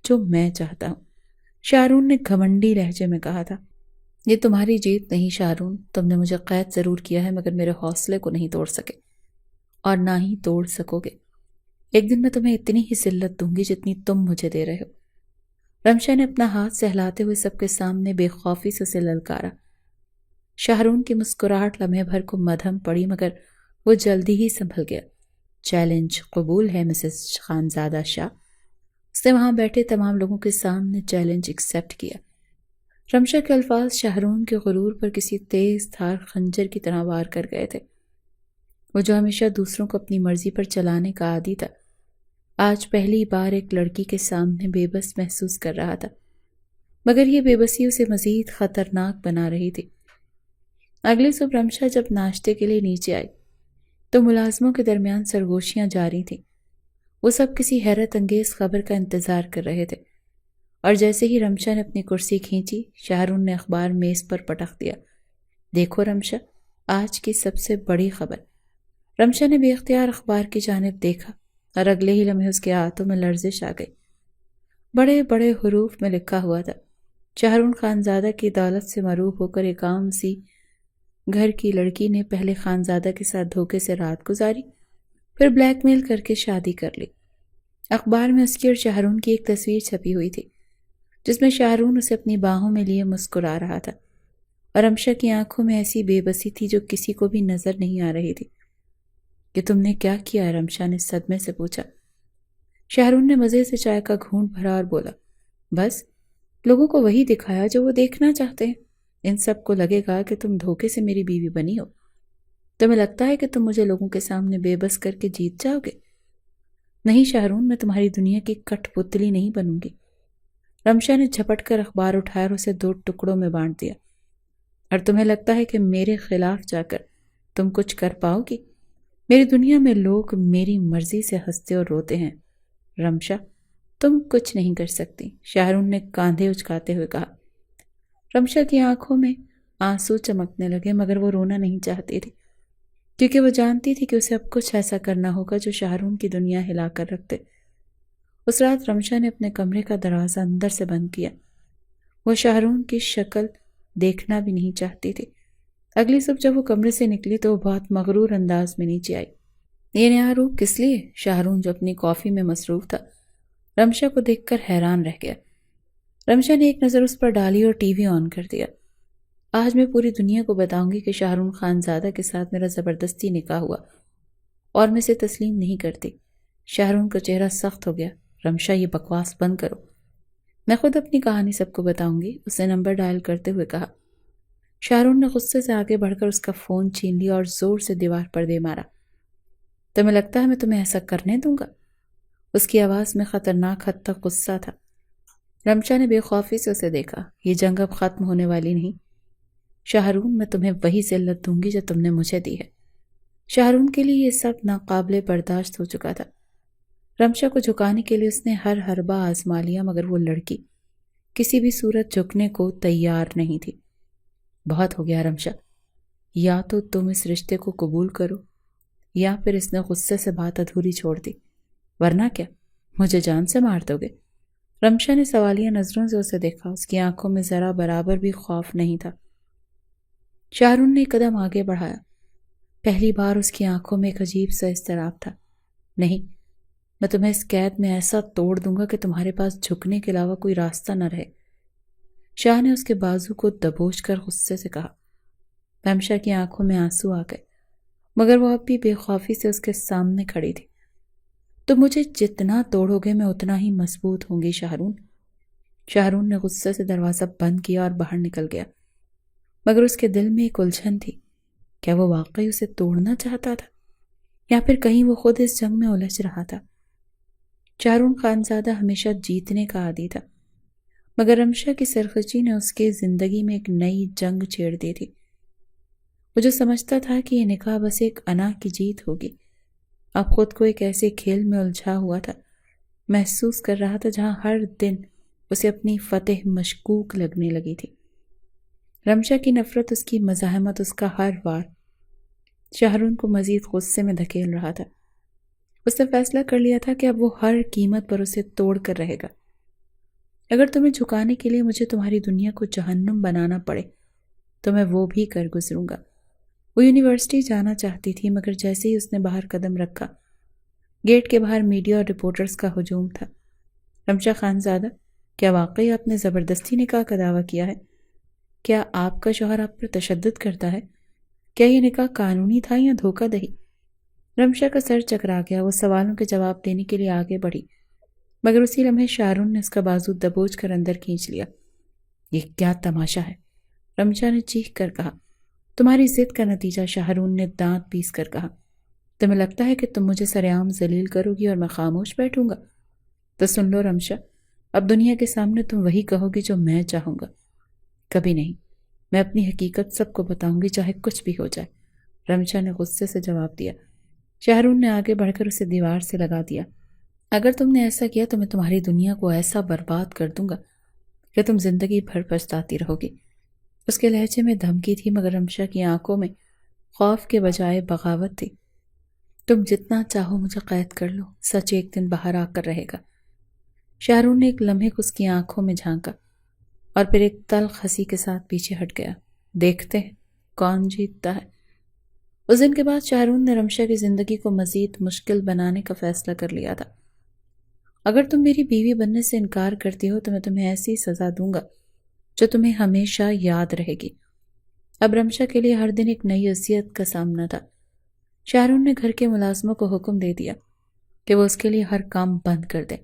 S1: جو میں چاہتا ہوں، شاہرون نے گھمنڈی لہجے میں کہا تھا۔ یہ تمہاری جیت نہیں شاہرون، تم نے مجھے قید ضرور کیا ہے مگر میرے حوصلے کو نہیں توڑ سکے اور نہ ہی توڑ سکو گے۔ ایک دن میں تمہیں اتنی ہی ذلت دوں گی جتنی تم مجھے دے رہے ہو۔ رمشا نے اپنا ہاتھ سہلاتے ہوئے سب کے سامنے بے خوفی سے اسے للکارا۔ شاہرون کی مسکراہٹ لمحے بھر کو مدھم پڑی، مگر وہ جلدی ہی سنبھل گیا۔ چیلنج قبول ہے مسز خانزادہ شاہ۔ اس نے وہاں بیٹھے تمام لوگوں کے سامنے چیلنج ایکسیپٹ کیا۔ رمشا کے الفاظ شاہرون کے غرور پر کسی تیز دھار خنجر کی طرح وار کر گئے تھے۔ وہ جو ہمیشہ دوسروں کو اپنی مرضی پر چلانے کا عادی تھا، آج پہلی بار ایک لڑکی کے سامنے بے بس محسوس کر رہا تھا، مگر یہ بے بسی اسے مزید خطرناک بنا رہی تھی۔ اگلی صبح رمشا جب ناشتے کے لیے نیچے آئی تو ملازموں کے درمیان سرگوشیاں جاری تھیں۔ وہ سب کسی حیرت انگیز خبر کا انتظار کر رہے تھے، اور جیسے ہی رمشا نے اپنی کرسی کھینچی، شاہرون نے اخبار میز پر پٹخ دیا۔ دیکھو رمشا، آج کی سب سے بڑی خبر۔ رمشا نے بے اختیار اخبار کی جانب دیکھا اور اگلے ہی لمحے اس کے ہاتھوں میں لرزش آ گئی۔ بڑے بڑے حروف میں لکھا ہوا تھا، شاہرون خانزادہ کی دولت سے مروب ہو کر ایک عام سی گھر کی لڑکی نے پہلے خانزادہ کے ساتھ دھوکے سے رات گزاری، پھر بلیک میل کر کے شادی کر لی۔ اخبار میں اس کی اور شاہرون کی ایک تصویر چھپی ہوئی تھی، جس میں شاہرون اسے اپنی باہوں میں لیے مسکرا رہا تھا، اور رمشا کی آنکھوں میں ایسی بے بسی تھی جو کسی کو بھی نظر نہیں آ رہی تھی۔ کہ تم نے کیا کیا ہے؟ رمشا نے صدمے سے پوچھا۔ شاہرون نے مزے سے چائے کا گھونٹ بھرا اور بولا، بس لوگوں کو وہی دکھایا جو وہ دیکھنا چاہتے ہیں۔ ان سب کو لگے گا کہ تم دھوکے سے میری بیوی بنی ہو۔ تمہیں لگتا ہے کہ تم مجھے لوگوں کے سامنے بے بس کر کے جیت جاؤ گے؟ نہیں شاہرون، میں تمہاری دنیا کی کٹ پتلی نہیں بنوں گی۔ رمشا نے جھپٹ کر اخبار اٹھایا اور اسے 2 ٹکڑوں میں بانٹ دیا۔ اور تمہیں لگتا ہے کہ میرے خلاف جا کر تم کچھ کر پاؤ گی؟ میری دنیا میں لوگ میری مرضی سے ہنستے اور روتے ہیں۔ رمشا، تم کچھ نہیں کر سکتی، شاہرون نے کاندھے اچکاتے ہوئے کہا۔ رمشا کی آنکھوں میں آنسو چمکنے لگے، مگر وہ رونا نہیں چاہتی تھی کیونکہ وہ جانتی تھی کہ اسے اب کچھ ایسا کرنا ہوگا جو شاہرون کی دنیا ہلا کر رکھ دے۔ اس رات رمشا نے اپنے کمرے کا دروازہ اندر سے بند کیا۔ وہ شاہرون کی شکل دیکھنا بھی نہیں چاہتی تھی۔ اگلی صبح جب وہ کمرے سے نکلی تو وہ بہت مغرور انداز میں نیچے آئی۔ یہ نیا روپ کس لیے؟ شاہرون جو اپنی کافی میں مصروف تھا رمشا کو دیکھ کر حیران رہ گیا۔ رمشا نے ایک نظر اس پر ڈالی اور ٹی وی آن کر دیا۔ آج میں پوری دنیا کو بتاؤں گی کہ شاہرون خانزادہ کے ساتھ میرا زبردستی نکاح ہوا اور میں اسے تسلیم نہیں کرتی۔ شاہرون کا چہرہ سخت ہو گیا۔ رمشا یہ بکواس بند کرو، میں خود اپنی کہانی سب کو بتاؤں گی، اس نے نمبر ڈائل کرتے ہوئے کہا۔ شاہرون نے غصے سے آگے بڑھ کر اس کا فون چھین لیا اور زور سے دیوار پر دے مارا۔ تمہیں لگتا ہے میں تمہیں ایسا کرنے دوں گا؟ اس کی آواز میں خطرناک حد تک غصہ تھا۔ رمشا نے بے خوفی سے اسے دیکھا۔ یہ جنگ اب ختم ہونے والی نہیں شاہرون، میں تمہیں وہی ذلت دوں گی جو تم نے مجھے دی ہے۔ شاہرون کے لیے یہ سب ناقابل برداشت ہو چکا تھا۔ رمشا کو جھکانے کے لیے اس نے ہر حربہ آزما لیا، مگر وہ لڑکی کسی بھی صورت جھکنے کو تیار نہیں تھی۔ بہت ہو گیا رمشا، یا تو تم اس رشتے کو قبول کرو یا پھر اس نے غصے سے بات ادھوری چھوڑ دی، ورنہ کیا مجھے جان سے مار دو گے؟ رمشا نے سوالیہ نظروں سے اسے دیکھا۔ اس کی آنکھوں میں ذرا برابر بھی خوف نہیں تھا۔ شاہرون نے ایک قدم آگے بڑھایا۔ پہلی بار اس کی آنکھوں میں ایک عجیب سا اضطراب تھا۔ نہیں، میں تمہیں اس قید میں ایسا توڑ دوں گا کہ تمہارے پاس جھکنے کے علاوہ کوئی راستہ نہ رہے۔ شاہ نے اس کے بازو کو دبوچ کر غصے سے کہا۔ رمشا کی آنکھوں میں آنسو آ گئے، مگر وہ اب بھی بے خوفی سے اس کے سامنے کھڑی تھی۔ تم مجھے جتنا توڑو گے میں اتنا ہی مضبوط ہوں گی شاہرون۔ شاہرون نے غصے سے دروازہ بند کیا اور باہر نکل گیا، مگر اس کے دل میں ایک الجھن تھی۔ کیا وہ واقعی اسے توڑنا چاہتا تھا یا پھر کہیں وہ خود اس جنگ میں الجھ رہا تھا؟ شاہرون خانزادہ ہمیشہ جیتنے کا عادی تھا، مگر رمشا کی سرخوشی نے اس کی زندگی میں ایک نئی جنگ چھیڑ دی تھی۔ وہ جو سمجھتا تھا کہ یہ نکاح بس ایک انا کی جیت ہوگی، اب خود کو ایک ایسے کھیل میں الجھا ہوا تھا، محسوس کر رہا تھا جہاں ہر دن اسے اپنی فتح مشکوک لگنے لگی تھی۔ رمشا کی نفرت، اس کی مزاحمت، اس کا ہر وار شاہرون کو مزید غصے میں دھکیل رہا تھا۔ اس نے فیصلہ کر لیا تھا کہ اب وہ ہر قیمت پر اسے توڑ کر رہے گا۔ اگر تمہیں جھکانے کے لیے مجھے تمہاری دنیا کو جہنم بنانا پڑے تو میں وہ بھی کر گزروں گا۔ وہ یونیورسٹی جانا چاہتی تھی، مگر جیسے ہی اس نے باہر قدم رکھا، گیٹ کے باہر میڈیا اور رپورٹرز کا ہجوم تھا۔ رمشا خانزادہ، کیا واقعی آپ نے زبردستی نکاح کا دعویٰ کیا ہے؟ کیا آپ کا شوہر آپ پر تشدد کرتا ہے؟ کیا یہ نکاح قانونی تھا یا دھوکہ دہی؟ رمشا کا سر چکرا گیا۔ وہ سوالوں کے جواب دینے کے لیے آگے بڑھی، مگر اسی لمحے شاہرون نے اس کا بازو دبوچ کر اندر کھینچ لیا۔ یہ کیا تماشا ہے؟ رمشا نے چیخ کر کہا۔ تمہاری ضد کا نتیجہ، شاہرون نے دانت پیس کر کہا۔ تمہیں لگتا ہے کہ تم مجھے سرعام ذلیل کرو گی اور میں خاموش بیٹھوں گا؟ تو سن لو رمشا، اب دنیا کے سامنے تم وہی کہو گی جو میں چاہوں گا۔ کبھی نہیں، میں اپنی حقیقت سب کو بتاؤں گی، چاہے کچھ بھی ہو جائے، رمشا نے غصے سے جواب دیا۔ شاہرون نے آگے بڑھ کر اسے دیوار سے لگا دیا۔ اگر تم نے ایسا کیا تو میں تمہاری دنیا کو ایسا برباد کر دوں گا کہ تم زندگی بھر پچھتاتی رہو گی۔ اس کے لہجے میں دھمکی تھی، مگر رمشا کی آنکھوں میں خوف کے بجائے بغاوت تھی۔ تم جتنا چاہو مجھے قید کر لو، سچ ایک دن باہر آ کر رہے گا۔ شاہرون نے ایک لمحے اس کی آنکھوں میں جھانکا اور پھر ایک تلخ ہنسی کے ساتھ پیچھے ہٹ گیا۔ دیکھتے ہیں کون جیتتا ہے۔ اس دن کے بعد شاہرون نے رمشا کی زندگی کو مزید مشکل بنانے کا فیصلہ کر لیا تھا۔ اگر تم میری بیوی بننے سے انکار کرتی ہو تو میں تمہیں ایسی سزا دوں گا جو تمہیں ہمیشہ یاد رہے گی۔ اب رمشا کے لیے ہر دن ایک نئی اذیت کا سامنا تھا۔ شاہرون نے گھر کے ملازموں کو حکم دے دیا کہ وہ اس کے لیے ہر کام بند کر دیں۔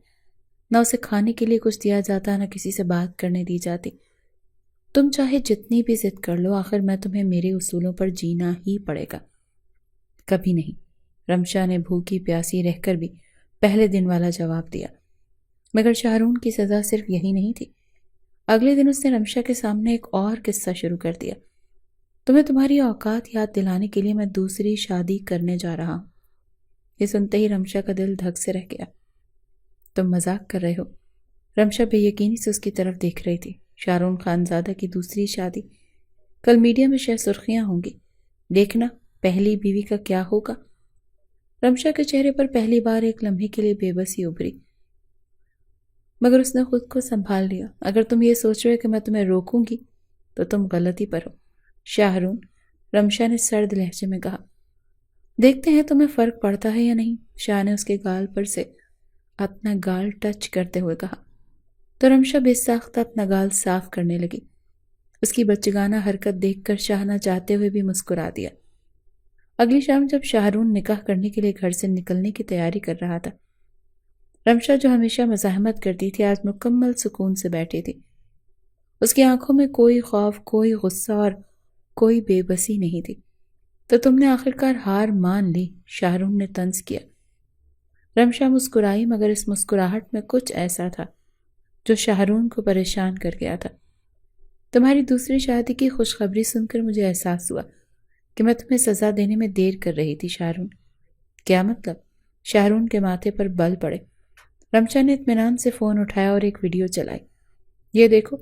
S1: نہ اسے کھانے کے لیے کچھ دیا جاتا، نہ کسی سے بات کرنے دی جاتی۔ تم چاہے جتنی بھی ضد کر لو، آخر میں تمہیں میرے اصولوں پر جینا ہی پڑے گا۔ کبھی نہیں، رمشا نے بھوکی پیاسی رہ کر بھی پہلے دن والا جواب دیا۔ مگر شاہرون کی سزا صرف یہی نہیں تھی۔ اگلے دن اس نے رمشا کے سامنے ایک اور قصہ شروع کر دیا۔ تمہیں تمہاری اوقات یاد دلانے کے لیے میں دوسری شادی کرنے جا رہا ہوں۔ یہ سنتے ہی رمشا کا دل دھک سے رہ گیا۔ تم مذاق کر رہے ہو؟ رمشا بے یقینی سے اس کی طرف دیکھ رہی تھی۔ شاہرون خانزادہ کی دوسری شادی؟ کل میڈیا میں شاید سرخیاں ہوں گی، دیکھنا پہلی بیوی کا کیا ہوگا۔ رمشا کے چہرے پر پہلی بار ایک لمحے کے لیے بے بسی ابھری، مگر اس نے خود کو سنبھال لیا۔ اگر تم یہ سوچ رہے کہ میں تمہیں روکوں گی تو تم غلطی پر ہو شاہرون، رمشا نے سرد لہجے میں کہا۔ دیکھتے ہیں تمہیں فرق پڑتا ہے یا نہیں، شاہ نے اس کے گال پر سے اپنا گال ٹچ کرتے ہوئے کہا۔ تو رمشا بے ساختہ اپنا گال صاف کرنے لگی۔ اس کی بچگانہ حرکت دیکھ کر شاہ نہ چاہتے ہوئے بھی مسکرا دیا۔ اگلی شام جب شاہرون نکاح کرنے کے لیے گھر سے نکلنے کی تیاری کر رہا تھا، رمشا جو ہمیشہ مزاحمت کرتی تھی آج مکمل سکون سے بیٹھی تھی۔ اس کی آنکھوں میں کوئی خوف، کوئی غصہ اور کوئی بے بسی نہیں تھی۔ تو تم نے آخرکار ہار مان لی، شاہرون نے طنز کیا۔ رمشا مسکرائی، مگر اس مسکراہٹ میں کچھ ایسا تھا جو شاہرون کو پریشان کر گیا تھا۔ تمہاری دوسری شادی کی خوشخبری سن کر مجھے احساس ہوا کہ میں تمہیں سزا دینے میں دیر کر رہی تھی شاہرون۔ کیا مطلب؟ شاہرون کے ماتھے پر بل پڑے۔ رمشا نے اطمینان سے فون اٹھایا اور ایک ویڈیو چلائی۔ یہ دیکھو۔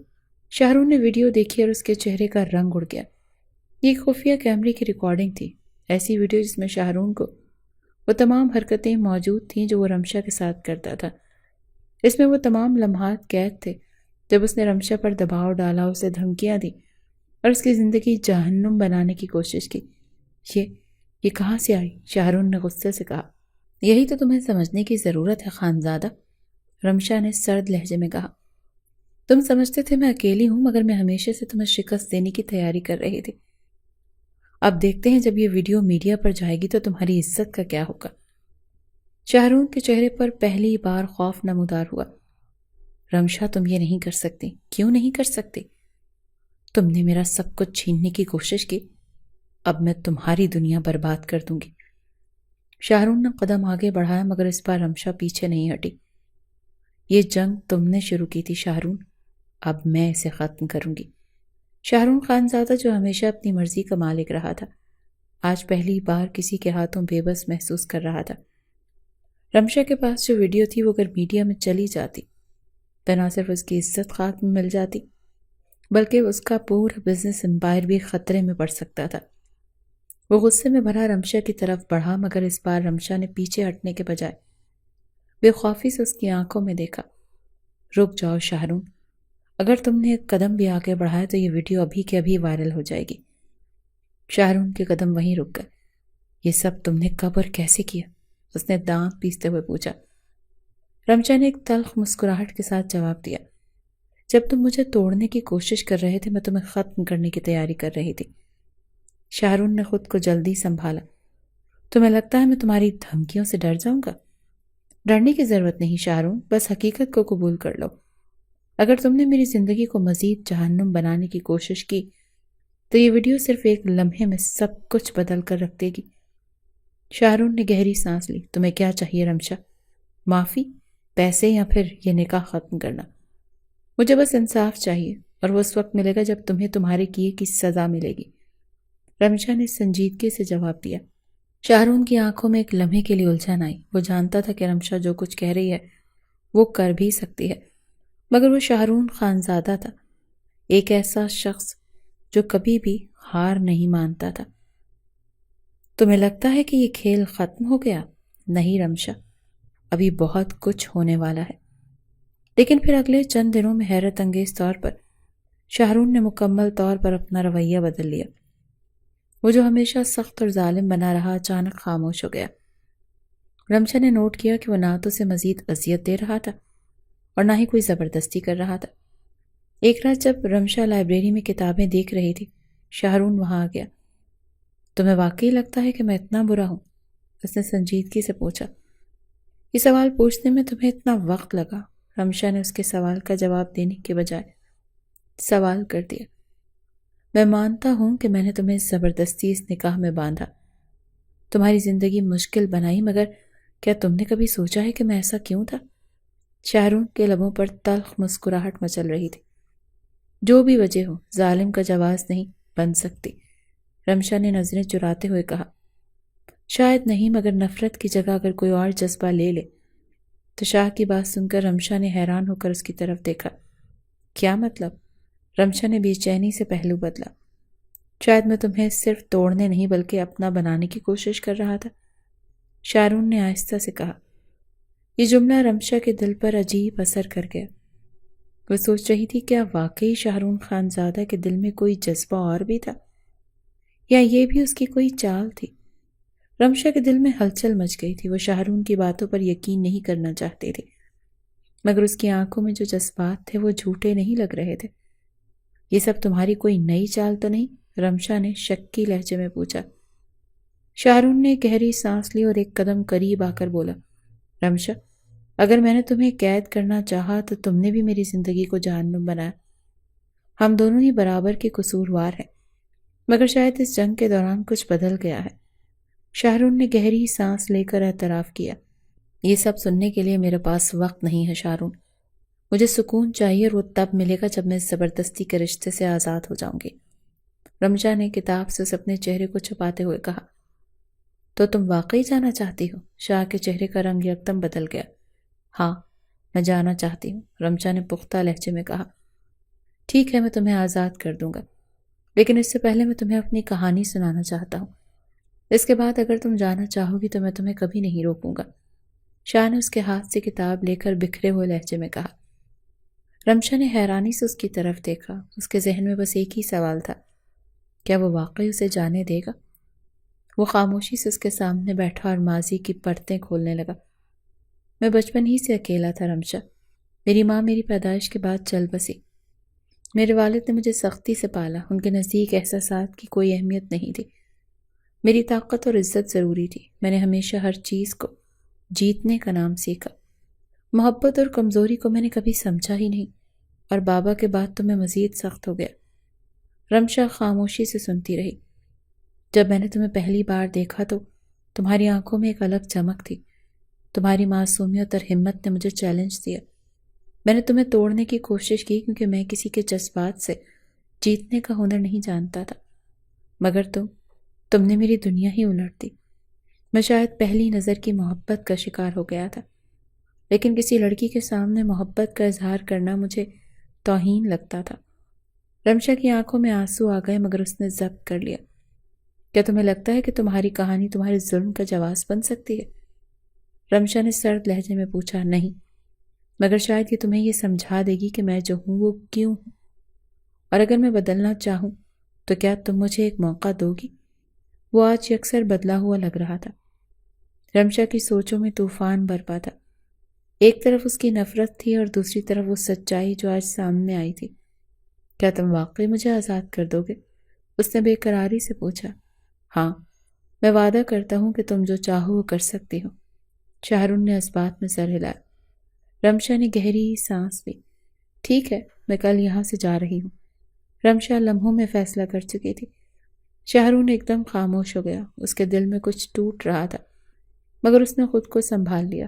S1: شاہرون نے ویڈیو دیکھی اور اس کے چہرے کا رنگ اڑ گیا۔ یہ ایک خفیہ کیمرے کی ریکارڈنگ تھی، ایسی ویڈیو جس میں شاہرون کو وہ تمام حرکتیں موجود تھیں جو وہ رمشا کے ساتھ کرتا تھا۔ اس میں وہ تمام لمحات قید تھے جب اس نے رمشا پر دباؤ ڈالا، اسے دھمکیاں دی اور اس کی زندگی جہنم بنانے کی کوشش کی۔ یہ کہاں سے آئی؟ شاہرون نے غصے سے کہا۔ یہی تو تمہیں سمجھنے کی ضرورت ہے خانزادہ، رمشا نے سرد لہجے میں کہا۔ تم سمجھتے تھے میں اکیلی ہوں، مگر میں ہمیشہ سے تمہیں شکست دینے کی تیاری کر رہی تھی۔ اب دیکھتے ہیں جب یہ ویڈیو میڈیا پر جائے گی تو تمہاری عزت کا کیا ہوگا۔ شاہرون کے چہرے پر پہلی بار خوف نمودار ہوا۔ رمشا تم یہ نہیں کر سکتی۔ کیوں نہیں کر سکتی؟ تم نے میرا سب کچھ چھیننے کی کوشش کی، اب میں تمہاری دنیا برباد کر دوں گی۔ شاہرون نے قدم آگے بڑھایا، مگر اس بار رمشا پیچھے نہیں ہٹی۔ یہ جنگ تم نے شروع کی تھی شاہرون، اب میں اسے ختم کروں گی۔ شاہرون خانزادہ جو ہمیشہ اپنی مرضی کا مالک رہا تھا، آج پہلی بار کسی کے ہاتھوں بے بس محسوس کر رہا تھا۔ رمشا کے پاس جو ویڈیو تھی وہ اگر میڈیا میں چلی جاتی تو نہ صرف اس کی عزت خاک میں مل جاتی بلکہ اس کا پورا بزنس امپائر بھی خطرے میں پڑ سکتا تھا۔ وہ غصے میں بھرا رمشا کی طرف بڑھا، مگر اس بار رمشا نے پیچھے ہٹنے کے بجائے بے خوفی سے اس کی آنکھوں میں دیکھا۔ رک جاؤ شاہرون، اگر تم نے ایک قدم بھی آگے بڑھایا تو یہ ویڈیو ابھی کے ابھی وائرل ہو جائے گی۔ شاہرون کے قدم وہیں رک گئے۔ یہ سب تم نے کب اور کیسے کیا؟ اس نے دانت پیستے ہوئے پوچھا۔ رمشا نے ایک تلخ مسکراہٹ کے ساتھ جواب دیا۔ جب تم مجھے توڑنے کی کوشش کر رہے تھے میں تمہیں ختم کرنے کی تیاری کر رہی تھی۔ شاہرون نے خود کو جلدی سنبھالا۔ تمہیں لگتا ہے میں تمہاری دھمکیوں سے ڈر جاؤں گا؟ ڈرنے کی ضرورت نہیں شاہرون، بس حقیقت کو قبول کر لو۔ اگر تم نے میری زندگی کو مزید جہنم بنانے کی کوشش کی تو یہ ویڈیو صرف ایک لمحے میں سب کچھ بدل کر رکھ دے گی۔ شاہرون نے گہری سانس لی۔ تمہیں کیا چاہیے رمشا؟ معافی، پیسے یا پھر یہ نکاح ختم کرنا؟ مجھے بس انصاف چاہیے، اور وہ اس وقت ملے گا جب تمہیں تمہارے کیے کی سزا ملے گی، رمشا نے سنجیدگی سے جواب دیا۔ شاہرون کی آنکھوں میں ایک لمحے کے لیے الجھن آئی۔ وہ جانتا تھا کہ رمشا جو کچھ کہہ رہی ہے وہ کر بھی سکتی ہے، مگر وہ شاہرون خانزادہ تھا، ایک ایسا شخص جو کبھی بھی ہار نہیں مانتا تھا۔ تمہیں لگتا ہے کہ یہ کھیل ختم ہو گیا؟ نہیں رمشا، ابھی بہت کچھ ہونے والا ہے۔ لیکن پھر اگلے چند دنوں میں حیرت انگیز طور پر شاہرون نے مکمل طور پر اپنا رویہ بدل لیا۔ وہ جو ہمیشہ سخت اور ظالم بنا رہا اچانک خاموش ہو گیا۔ رمشا نے نوٹ کیا کہ وہ نہ تو اسے مزید اذیت دے رہا تھا اور نہ ہی کوئی زبردستی کر رہا تھا۔ ایک رات جب رمشا لائبریری میں کتابیں دیکھ رہی تھی، شاہرون وہاں آ گیا۔ تمہیں واقعی لگتا ہے کہ میں اتنا برا ہوں؟ اس نے سنجیدگی سے پوچھا۔ یہ سوال پوچھنے میں تمہیں اتنا وقت لگا؟ رمشا نے اس کے سوال کا جواب دینے کے بجائے سوال کر دیا۔ میں مانتا ہوں کہ میں نے تمہیں زبردستی اس نکاح میں باندھا، تمہاری زندگی مشکل بنائی، مگر کیا تم نے کبھی سوچا ہے کہ میں ایسا کیوں تھا؟ شاہرون کے لبوں پر تلخ مسکراہٹ مچل رہی تھی۔ جو بھی وجہ ہو، ظالم کا جواز نہیں بن سکتی، رمشا نے نظریں چراتے ہوئے کہا۔ شاید نہیں، مگر نفرت کی جگہ اگر کوئی اور جذبہ لے لے تو شاہ کی بات سن کر رمشا نے حیران ہو کر اس کی طرف دیکھا۔ کیا مطلب؟ رمشا نے بے چینی سے پہلو بدلا۔ شاید میں تمہیں صرف توڑنے نہیں بلکہ اپنا بنانے کی کوشش کر رہا تھا، شارون نے آہستہ سے کہا۔ یہ جملہ رمشا کے دل پر عجیب اثر کر گیا۔ وہ سوچ رہی تھی کیا واقعی شاہرون خانزادہ کے دل میں کوئی جذبہ اور بھی تھا، یا یہ بھی اس کی کوئی چال تھی؟ رمشا کے دل میں ہلچل مچ گئی تھی۔ وہ شاہرون کی باتوں پر یقین نہیں کرنا چاہتی تھی، مگر اس کی آنکھوں میں جو جذبات تھے وہ جھوٹے نہیں لگ رہے تھے۔ یہ سب تمہاری کوئی نئی چال تو نہیں؟ رمشا نے شکی لہجے میں پوچھا۔ شاہرون نے گہری سانس لی اور ایک قدم قریب آ کر بولا، رمشا، اگر میں نے تمہیں قید کرنا چاہا تو تم نے بھی میری زندگی کو جہنم بنایا۔ ہم دونوں ہی برابر کے قصوروار ہیں، مگر شاید اس جنگ کے دوران کچھ بدل گیا ہے۔ شاہرون نے گہری سانس لے کر اعتراف کیا۔ یہ سب سننے کے لیے میرے پاس وقت نہیں ہے شاہرون، مجھے سکون چاہیے اور وہ تب ملے گا جب میں اس زبردستی کے رشتے سے آزاد ہو جاؤں گی۔ رمشا نے کتاب سے اس اپنے چہرے کو چھپاتے ہوئے کہا۔ تو تم واقعی جانا چاہتی ہو؟ شاہ کے چہرے کا رنگ یکدم بدل گیا۔ ہاں، میں جانا چاہتی ہوں، رمشا نے پختہ لہجے میں کہا۔ ٹھیک ہے، میں تمہیں آزاد کر دوں گا، لیکن اس سے پہلے میں تمہیں اپنی کہانی سنانا چاہتا ہوں۔ اس کے بعد اگر تم جانا چاہو گی تو میں تمہیں کبھی نہیں روکوں گا، شاہ نے اس کے ہاتھ سے کتاب لے کر بکھرے ہوئے لہجے میں کہا۔ رمشا نے حیرانی سے اس کی طرف دیکھا۔ اس کے ذہن میں بس ایک ہی سوال تھا، کیا وہ واقعی اسے جانے دے گا؟ وہ خاموشی سے اس کے سامنے بیٹھا اور ماضی کی پرتیں کھولنے لگا۔ میں بچپن ہی سے اکیلا تھا رمشا، میری ماں میری پیدائش کے بعد چل بسی۔ میرے والد نے مجھے سختی سے پالا، ان کے نزدیک احساسات کی کوئی اہمیت نہیں تھی، میری طاقت اور عزت ضروری تھی۔ میں نے ہمیشہ ہر چیز کو جیتنے کا نام سیکھا، محبت اور کمزوری کو میں نے کبھی سمجھا ہی نہیں، اور بابا کے بعد تو میں مزید سخت ہو گیا۔ رمشا خاموشی سے سنتی رہی۔ جب میں نے تمہیں پہلی بار دیکھا تو تمہاری آنکھوں میں ایک الگ چمک تھی، تمہاری معصومیت اور ہمت نے مجھے چیلنج دیا۔ میں نے تمہیں توڑنے کی کوشش کی کیونکہ میں کسی کے جذبات سے جیتنے کا ہنر نہیں جانتا تھا، مگر تم نے میری دنیا ہی الٹ دی۔ میں شاید پہلی نظر کی محبت کا شکار ہو گیا تھا، لیکن کسی لڑکی کے سامنے محبت کا اظہار کرنا مجھے توہین لگتا تھا۔ رمشا کی آنکھوں میں آنسو آ گئے، مگر اس نے ضبط کر لیا۔ کیا تمہیں لگتا ہے کہ تمہاری کہانی تمہارے ظلم کا جواز بن سکتی ہے؟ رمشا نے سرد لہجے میں پوچھا۔ نہیں، مگر شاید یہ تمہیں یہ سمجھا دے گی کہ میں جو ہوں وہ کیوں ہوں، اور اگر میں بدلنا چاہوں تو کیا تم مجھے ایک موقع دو گی؟ وہ آج یکسر بدلا ہوا لگ رہا تھا۔ رمشا کی سوچوں میں طوفان برپا تھا، ایک طرف اس کی نفرت تھی اور دوسری طرف وہ سچائی جو آج سامنے آئی تھی۔ کیا تم واقعی مجھے آزاد کر دو گے؟ اس نے بے قراری سے پوچھا۔ ہاں، میں وعدہ کرتا ہوں کہ تم جو چاہو وہ کر سکتی ہو، شاہرون نے اس بات میں سر ہلایا۔ رمشا نے گہری سانس لی۔ ٹھیک ہے، میں کل یہاں سے جا رہی ہوں۔ رمشا لمحوں میں فیصلہ کر چکی تھی۔ شاہرون ایک دم خاموش ہو گیا، اس کے دل میں کچھ ٹوٹ رہا تھا، مگر اس نے خود کو سنبھال لیا۔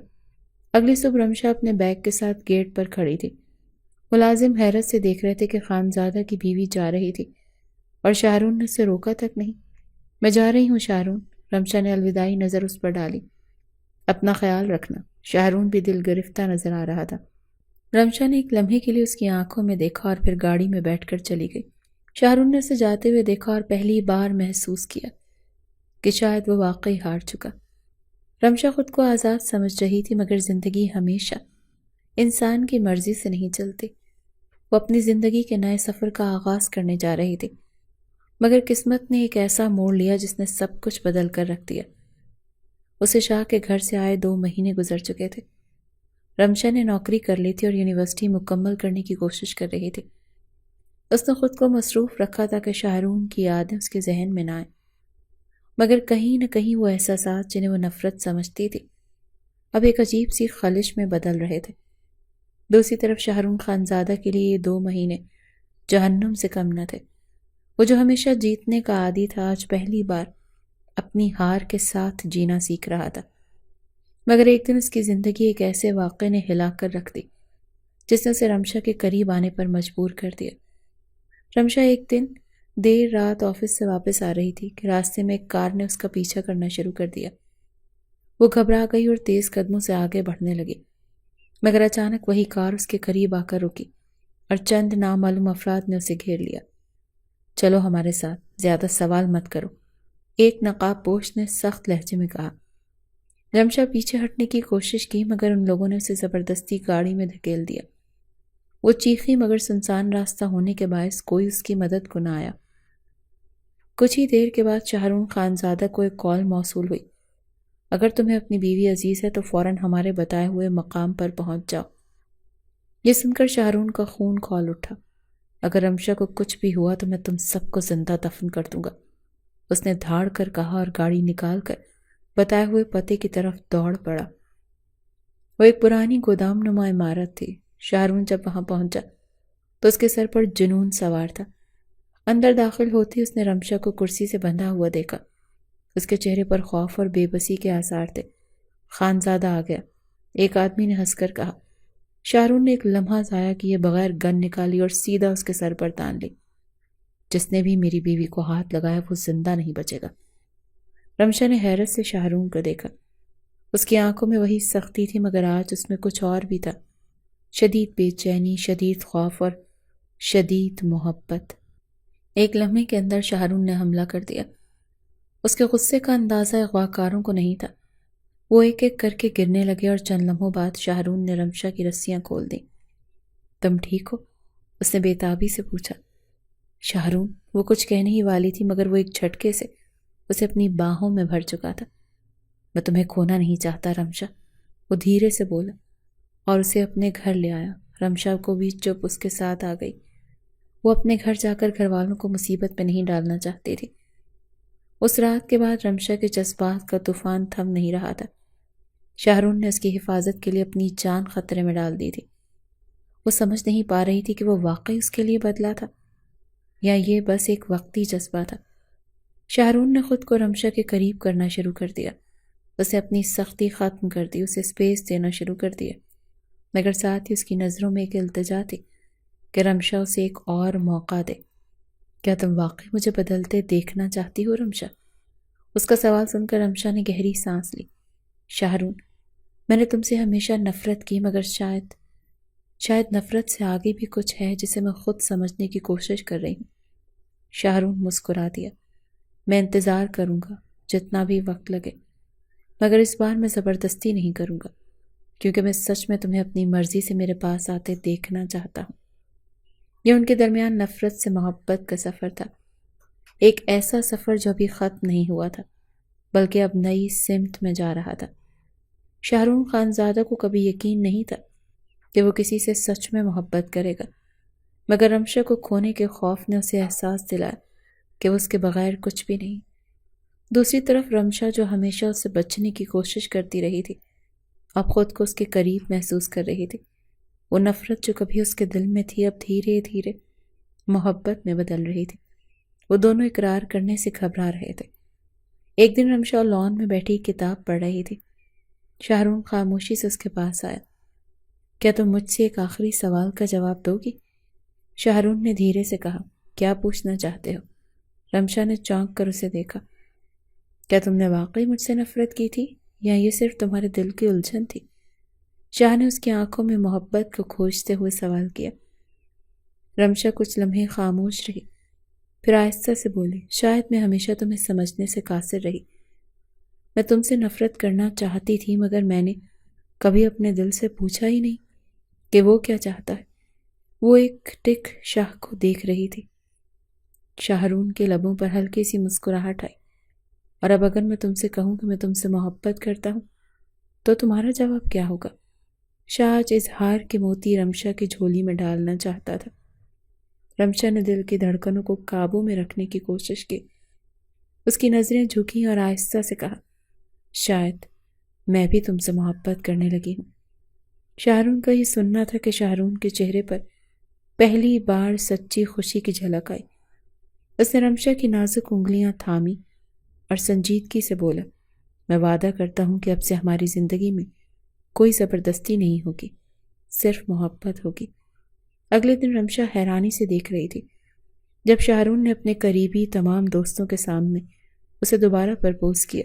S1: اگلی صبح رمشا اپنے بیگ کے ساتھ گیٹ پر کھڑی تھی۔ ملازم حیرت سے دیکھ رہے تھے کہ خانزادہ کی بیوی جا رہی تھی، اور شاہرون نے اسے روکا تک نہیں۔ میں جا رہی ہوں شاہرون، رمشا نے الوداعی نظر اس پر ڈالی۔ اپنا خیال رکھنا۔ شاہرون بھی دل گرفتہ نظر آ رہا تھا۔ رمشا نے ایک لمحے کے لیے اس کی آنکھوں میں دیکھا اور پھر گاڑی میں بیٹھ کر چلی گئی۔ شاہرون نے اسے جاتے ہوئے دیکھا اور پہلی بار محسوس کیا کہ شاید وہ واقعی ہار چکا۔ رمشا خود کو آزاد سمجھ رہی تھی، مگر زندگی ہمیشہ انسان کی مرضی سے نہیں چلتی۔ وہ اپنی زندگی کے نئے سفر کا آغاز کرنے جا رہی تھی، مگر قسمت نے ایک ایسا موڑ لیا جس نے سب کچھ بدل کر رکھ دیا۔ اسے شاہ کے گھر سے آئے 2 مہینے گزر چکے تھے۔ رمشا نے نوکری کر لی تھی اور یونیورسٹی مکمل کرنے کی کوشش کر رہی تھی۔ اس نے خود کو مصروف رکھا تھا کہ شاہرون کی یادیں اس کے ذہن میں نہ آئیں، مگر کہیں نہ کہیں وہ احساسات جنہیں وہ نفرت سمجھتی تھی اب ایک عجیب سی خلش میں بدل رہے تھے۔ دوسری طرف شاہرون خانزادہ کے لیے یہ 2 مہینے جہنم سے کم نہ تھے۔ وہ جو ہمیشہ جیتنے کا عادی تھا، آج پہلی بار اپنی ہار کے ساتھ جینا سیکھ رہا تھا۔ مگر ایک دن اس کی زندگی ایک ایسے واقعے نے ہلا کر رکھ دی جس نے اسے رمشا کے قریب آنے پر مجبور کر دیا۔ رمشا ایک دن دیر رات آفس سے واپس آ رہی تھی کہ راستے میں ایک کار نے اس کا پیچھا کرنا شروع کر دیا۔ وہ گھبرا گئی اور تیز قدموں سے آگے بڑھنے لگی، مگر اچانک وہی کار اس کے قریب آ کر رکی اور چند نامعلوم افراد نے اسے گھیر لیا۔ چلو ہمارے ساتھ، زیادہ سوال مت کرو، ایک نقاب پوش نے سخت لہجے میں کہا۔ رمشا پیچھے ہٹنے کی کوشش کی مگر ان لوگوں نے اسے زبردستی گاڑی میں دھکیل دیا۔ وہ چیخی مگر سنسان راستہ ہونے کے باعث کوئی اس کی مدد کو نہ آیا۔ کچھ ہی دیر کے بعد شاہرون خانزادہ کو ایک کال موصول ہوئی۔ اگر تمہیں اپنی بیوی عزیز ہے تو فوراً ہمارے بتائے ہوئے مقام پر پہنچ جاؤ۔ یہ سن کر شاہرون کا خون کھول اٹھا۔ اگر رمشا کو کچھ بھی ہوا تو میں تم سب کو زندہ دفن کر دوں گا، اس نے دھاڑ کر کہا اور گاڑی نکال کر بتائے ہوئے پتے کی طرف دوڑ پڑا۔ وہ ایک پرانی گودام نما عمارت تھی۔ شاہرون جب وہاں پہنچا تو اس کے سر پر جنون سوار تھا۔ اندر داخل ہوتے اس نے رمشا کو کرسی سے بندھا ہوا دیکھا۔ اس کے چہرے پر خوف اور بے بسی کے آثار تھے۔ خانزادہ آ گیا، ایک آدمی نے ہنس کر کہا۔ شاہرون نے ایک لمحہ ضائع کیے بغیر گن نکالی اور سیدھا اس کے سر پر تان لی۔ جس نے بھی میری بیوی کو ہاتھ لگایا وہ زندہ نہیں بچے گا۔ رمشا نے حیرت سے شاہرون کو دیکھا۔ اس کی آنکھوں میں وہی سختی تھی مگر آج اس میں کچھ اور بھی تھا، شدید بے چینی، شدید خوف اور شدید محبت۔ ایک لمحے کے اندر شاہرون نے حملہ کر دیا۔ اس کے غصے کا اندازہ اغواکاروں کو نہیں تھا۔ وہ ایک ایک کر کے گرنے لگے اور چند لمحوں بعد شاہرون نے رمشا کی رسیاں کھول دیں۔ تم ٹھیک ہو؟ اس نے بے تابی سے پوچھا۔ شاہرون، وہ کچھ کہنے ہی والی تھی مگر وہ ایک جھٹکے سے اسے اپنی باہوں میں بھر چکا تھا۔ میں تمہیں کھونا نہیں چاہتا رمشا، وہ دھیرے سے بولا اور اسے اپنے گھر لے آیا۔ رمشا کو بھی چپ اس کے ساتھ آ گئی۔ وہ اپنے گھر جا کر گھر والوں کو مصیبت میں نہیں ڈالنا چاہتی تھی۔ اس رات کے بعد رمشا کے جذبات کا طوفان تھم نہیں رہا تھا۔ شاہرون نے اس کی حفاظت کے لیے اپنی جان خطرے میں ڈال دی تھی۔ وہ سمجھ نہیں پا رہی تھی کہ وہ واقعی اس کے لیے بدلا تھا یا یہ بس ایک وقتی جذبہ تھا۔ شاہرون نے خود کو رمشا کے قریب کرنا شروع کر دیا، اسے اپنی سختی ختم کر دی، اسے اسپیس دینا شروع کر دیا، مگر ساتھ ہی اس کی نظروں میں ایک التجا تھی کہ رمشا اسے ایک اور موقع دے۔ کیا تم واقعی مجھے بدلتے دیکھنا چاہتی ہو رمشا؟ اس کا سوال سن کر رمشا نے گہری سانس لی۔ شاہرون، میں نے تم سے ہمیشہ نفرت کی مگر شاید نفرت سے آگے بھی کچھ ہے جسے میں خود سمجھنے کی کوشش کر رہی ہوں۔ شاہرون مسکرا دیا۔ میں انتظار کروں گا جتنا بھی وقت لگے، مگر اس بار میں زبردستی نہیں کروں گا کیونکہ میں سچ میں تمہیں اپنی مرضی سے میرے پاس آتے دیکھنا چاہتا ہوں۔ یہ ان کے درمیان نفرت سے محبت کا سفر تھا، ایک ایسا سفر جو ابھی ختم نہیں ہوا تھا بلکہ اب نئی سمت میں جا رہا تھا۔ شاہرون خانزادہ کو کبھی یقین نہیں تھا کہ وہ کسی سے سچ میں محبت کرے گا، مگر رمشا کو کھونے کے خوف نے اسے احساس دلایا کہ وہ اس کے بغیر کچھ بھی نہیں۔ دوسری طرف رمشا جو ہمیشہ اس سے بچنے کی کوشش کرتی رہی تھی اب خود کو اس کے قریب محسوس کر رہی تھی۔ وہ نفرت جو کبھی اس کے دل میں تھی اب دھیرے دھیرے محبت میں بدل رہی تھی۔ وہ دونوں اقرار کرنے سے گھبرا رہے تھے۔ ایک دن رمشا لان میں بیٹھی کتاب پڑھ رہی تھی۔ شاہرون خاموشی سے اس کے پاس آیا۔ کیا تم مجھ سے ایک آخری سوال کا جواب دو گی؟ شاہرون نے دھیرے سے کہا۔ کیا پوچھنا چاہتے ہو؟ رمشا نے چونک کر اسے دیکھا۔ کیا تم نے واقعی مجھ سے نفرت کی تھی یا یہ صرف تمہارے دل کی الجھن تھی؟ شاہ نے اس کی آنکھوں میں محبت کو کھوجتے ہوئے سوال کیا۔ رمشا کچھ لمحے خاموش رہی، پھر آہستہ سے بولی، شاید میں ہمیشہ تمہیں سمجھنے سے قاصر رہی۔ میں تم سے نفرت کرنا چاہتی تھی مگر میں نے کبھی اپنے دل سے پوچھا ہی نہیں کہ وہ کیا چاہتا ہے۔ وہ ایک ٹک شاہ کو دیکھ رہی تھی۔ شاہرون کے لبوں پر ہلکی سی مسکراہٹ آئی۔ اور اب اگر میں تم سے کہوں کہ میں تم سے محبت کرتا ہوں تو تمہارا جواب کیا ہوگا؟ شاہ آج اظہار کے موتی رمشا کی جھولی میں ڈالنا چاہتا تھا۔ رمشا نے دل کی دھڑکنوں کو قابو میں رکھنے کی کوشش کی۔ اس کی نظریں جھکیں اور آہستہ سے کہا، شاید میں بھی تم سے محبت کرنے لگی ہوں۔ شاہرون کا یہ سننا تھا کہ شاہرون کے چہرے پر پہلی بار سچی خوشی کی جھلک آئی۔ اس نے رمشا کی نازک انگلیاں تھامی اور سنجیدگی سے بولا، میں وعدہ کرتا ہوں کہ اب سے ہماری زندگی میں کوئی زبردستی نہیں ہوگی، صرف محبت ہوگی۔ اگلے دن رمشا حیرانی سے دیکھ رہی تھی جب شاہرون نے اپنے قریبی تمام دوستوں کے سامنے اسے دوبارہ پرپوز کیا۔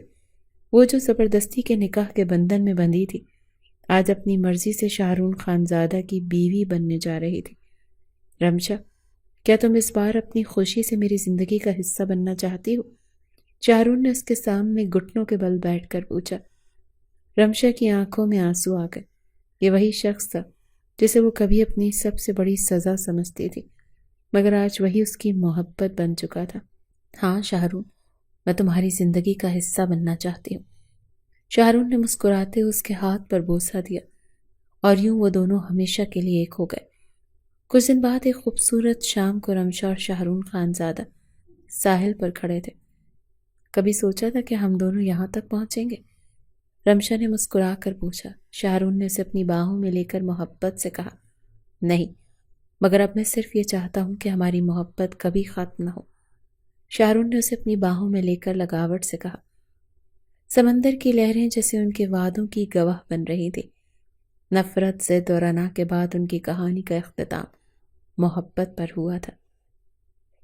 S1: وہ جو زبردستی کے نکاح کے بندھن میں بندھی تھی آج اپنی مرضی سے شاہرون خانزادہ کی بیوی بننے جا رہی تھی۔ رمشا، کیا تم اس بار اپنی خوشی سے میری زندگی کا حصہ بننا چاہتی ہو؟ شاہرون نے اس کے سامنے گھٹنوں کے بل بیٹھ کر پوچھا۔ رمشا کی آنکھوں میں آنسو آ گئے۔ یہ وہی شخص تھا جسے وہ کبھی اپنی سب سے بڑی سزا سمجھتی تھی، مگر آج وہی اس کی محبت بن چکا تھا۔ ہاں شاہرون، میں تمہاری زندگی کا حصہ بننا چاہتی ہوں۔ شاہرون نے مسکراتے اس کے ہاتھ پر بوسہ دیا اور یوں وہ دونوں ہمیشہ کے لیے ایک ہو گئے۔ کچھ دن بعد ایک خوبصورت شام کو رمشا اور شاہرون خانزادہ ساحل پر کھڑے تھے۔ کبھی سوچا تھا کہ ہم دونوں یہاں تک پہنچیں گے؟ رمشا نے مسکرا کر پوچھا۔ شاہرون نے اسے اپنی باہوں میں لے کر محبت سے کہا، نہیں، مگر اب میں صرف یہ چاہتا ہوں کہ ہماری محبت کبھی ختم نہ ہو۔ شاہرون نے اسے اپنی باہوں میں لے کر لگاوٹ سے کہا۔ سمندر کی لہریں جیسے ان کے وعدوں کی گواہ بن رہی تھی۔ نفرت، ضد اور انا کے بعد ان کی کہانی کا اختتام محبت پر ہوا تھا۔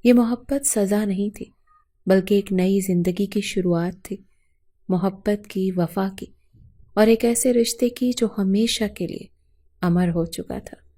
S1: یہ محبت سزا نہیں تھی، بلکہ ایک نئی زندگی کی شروعات تھی، محبت کی، وفا کی، اور ایک ایسے رشتے کی جو ہمیشہ کے لیے امر ہو چکا تھا۔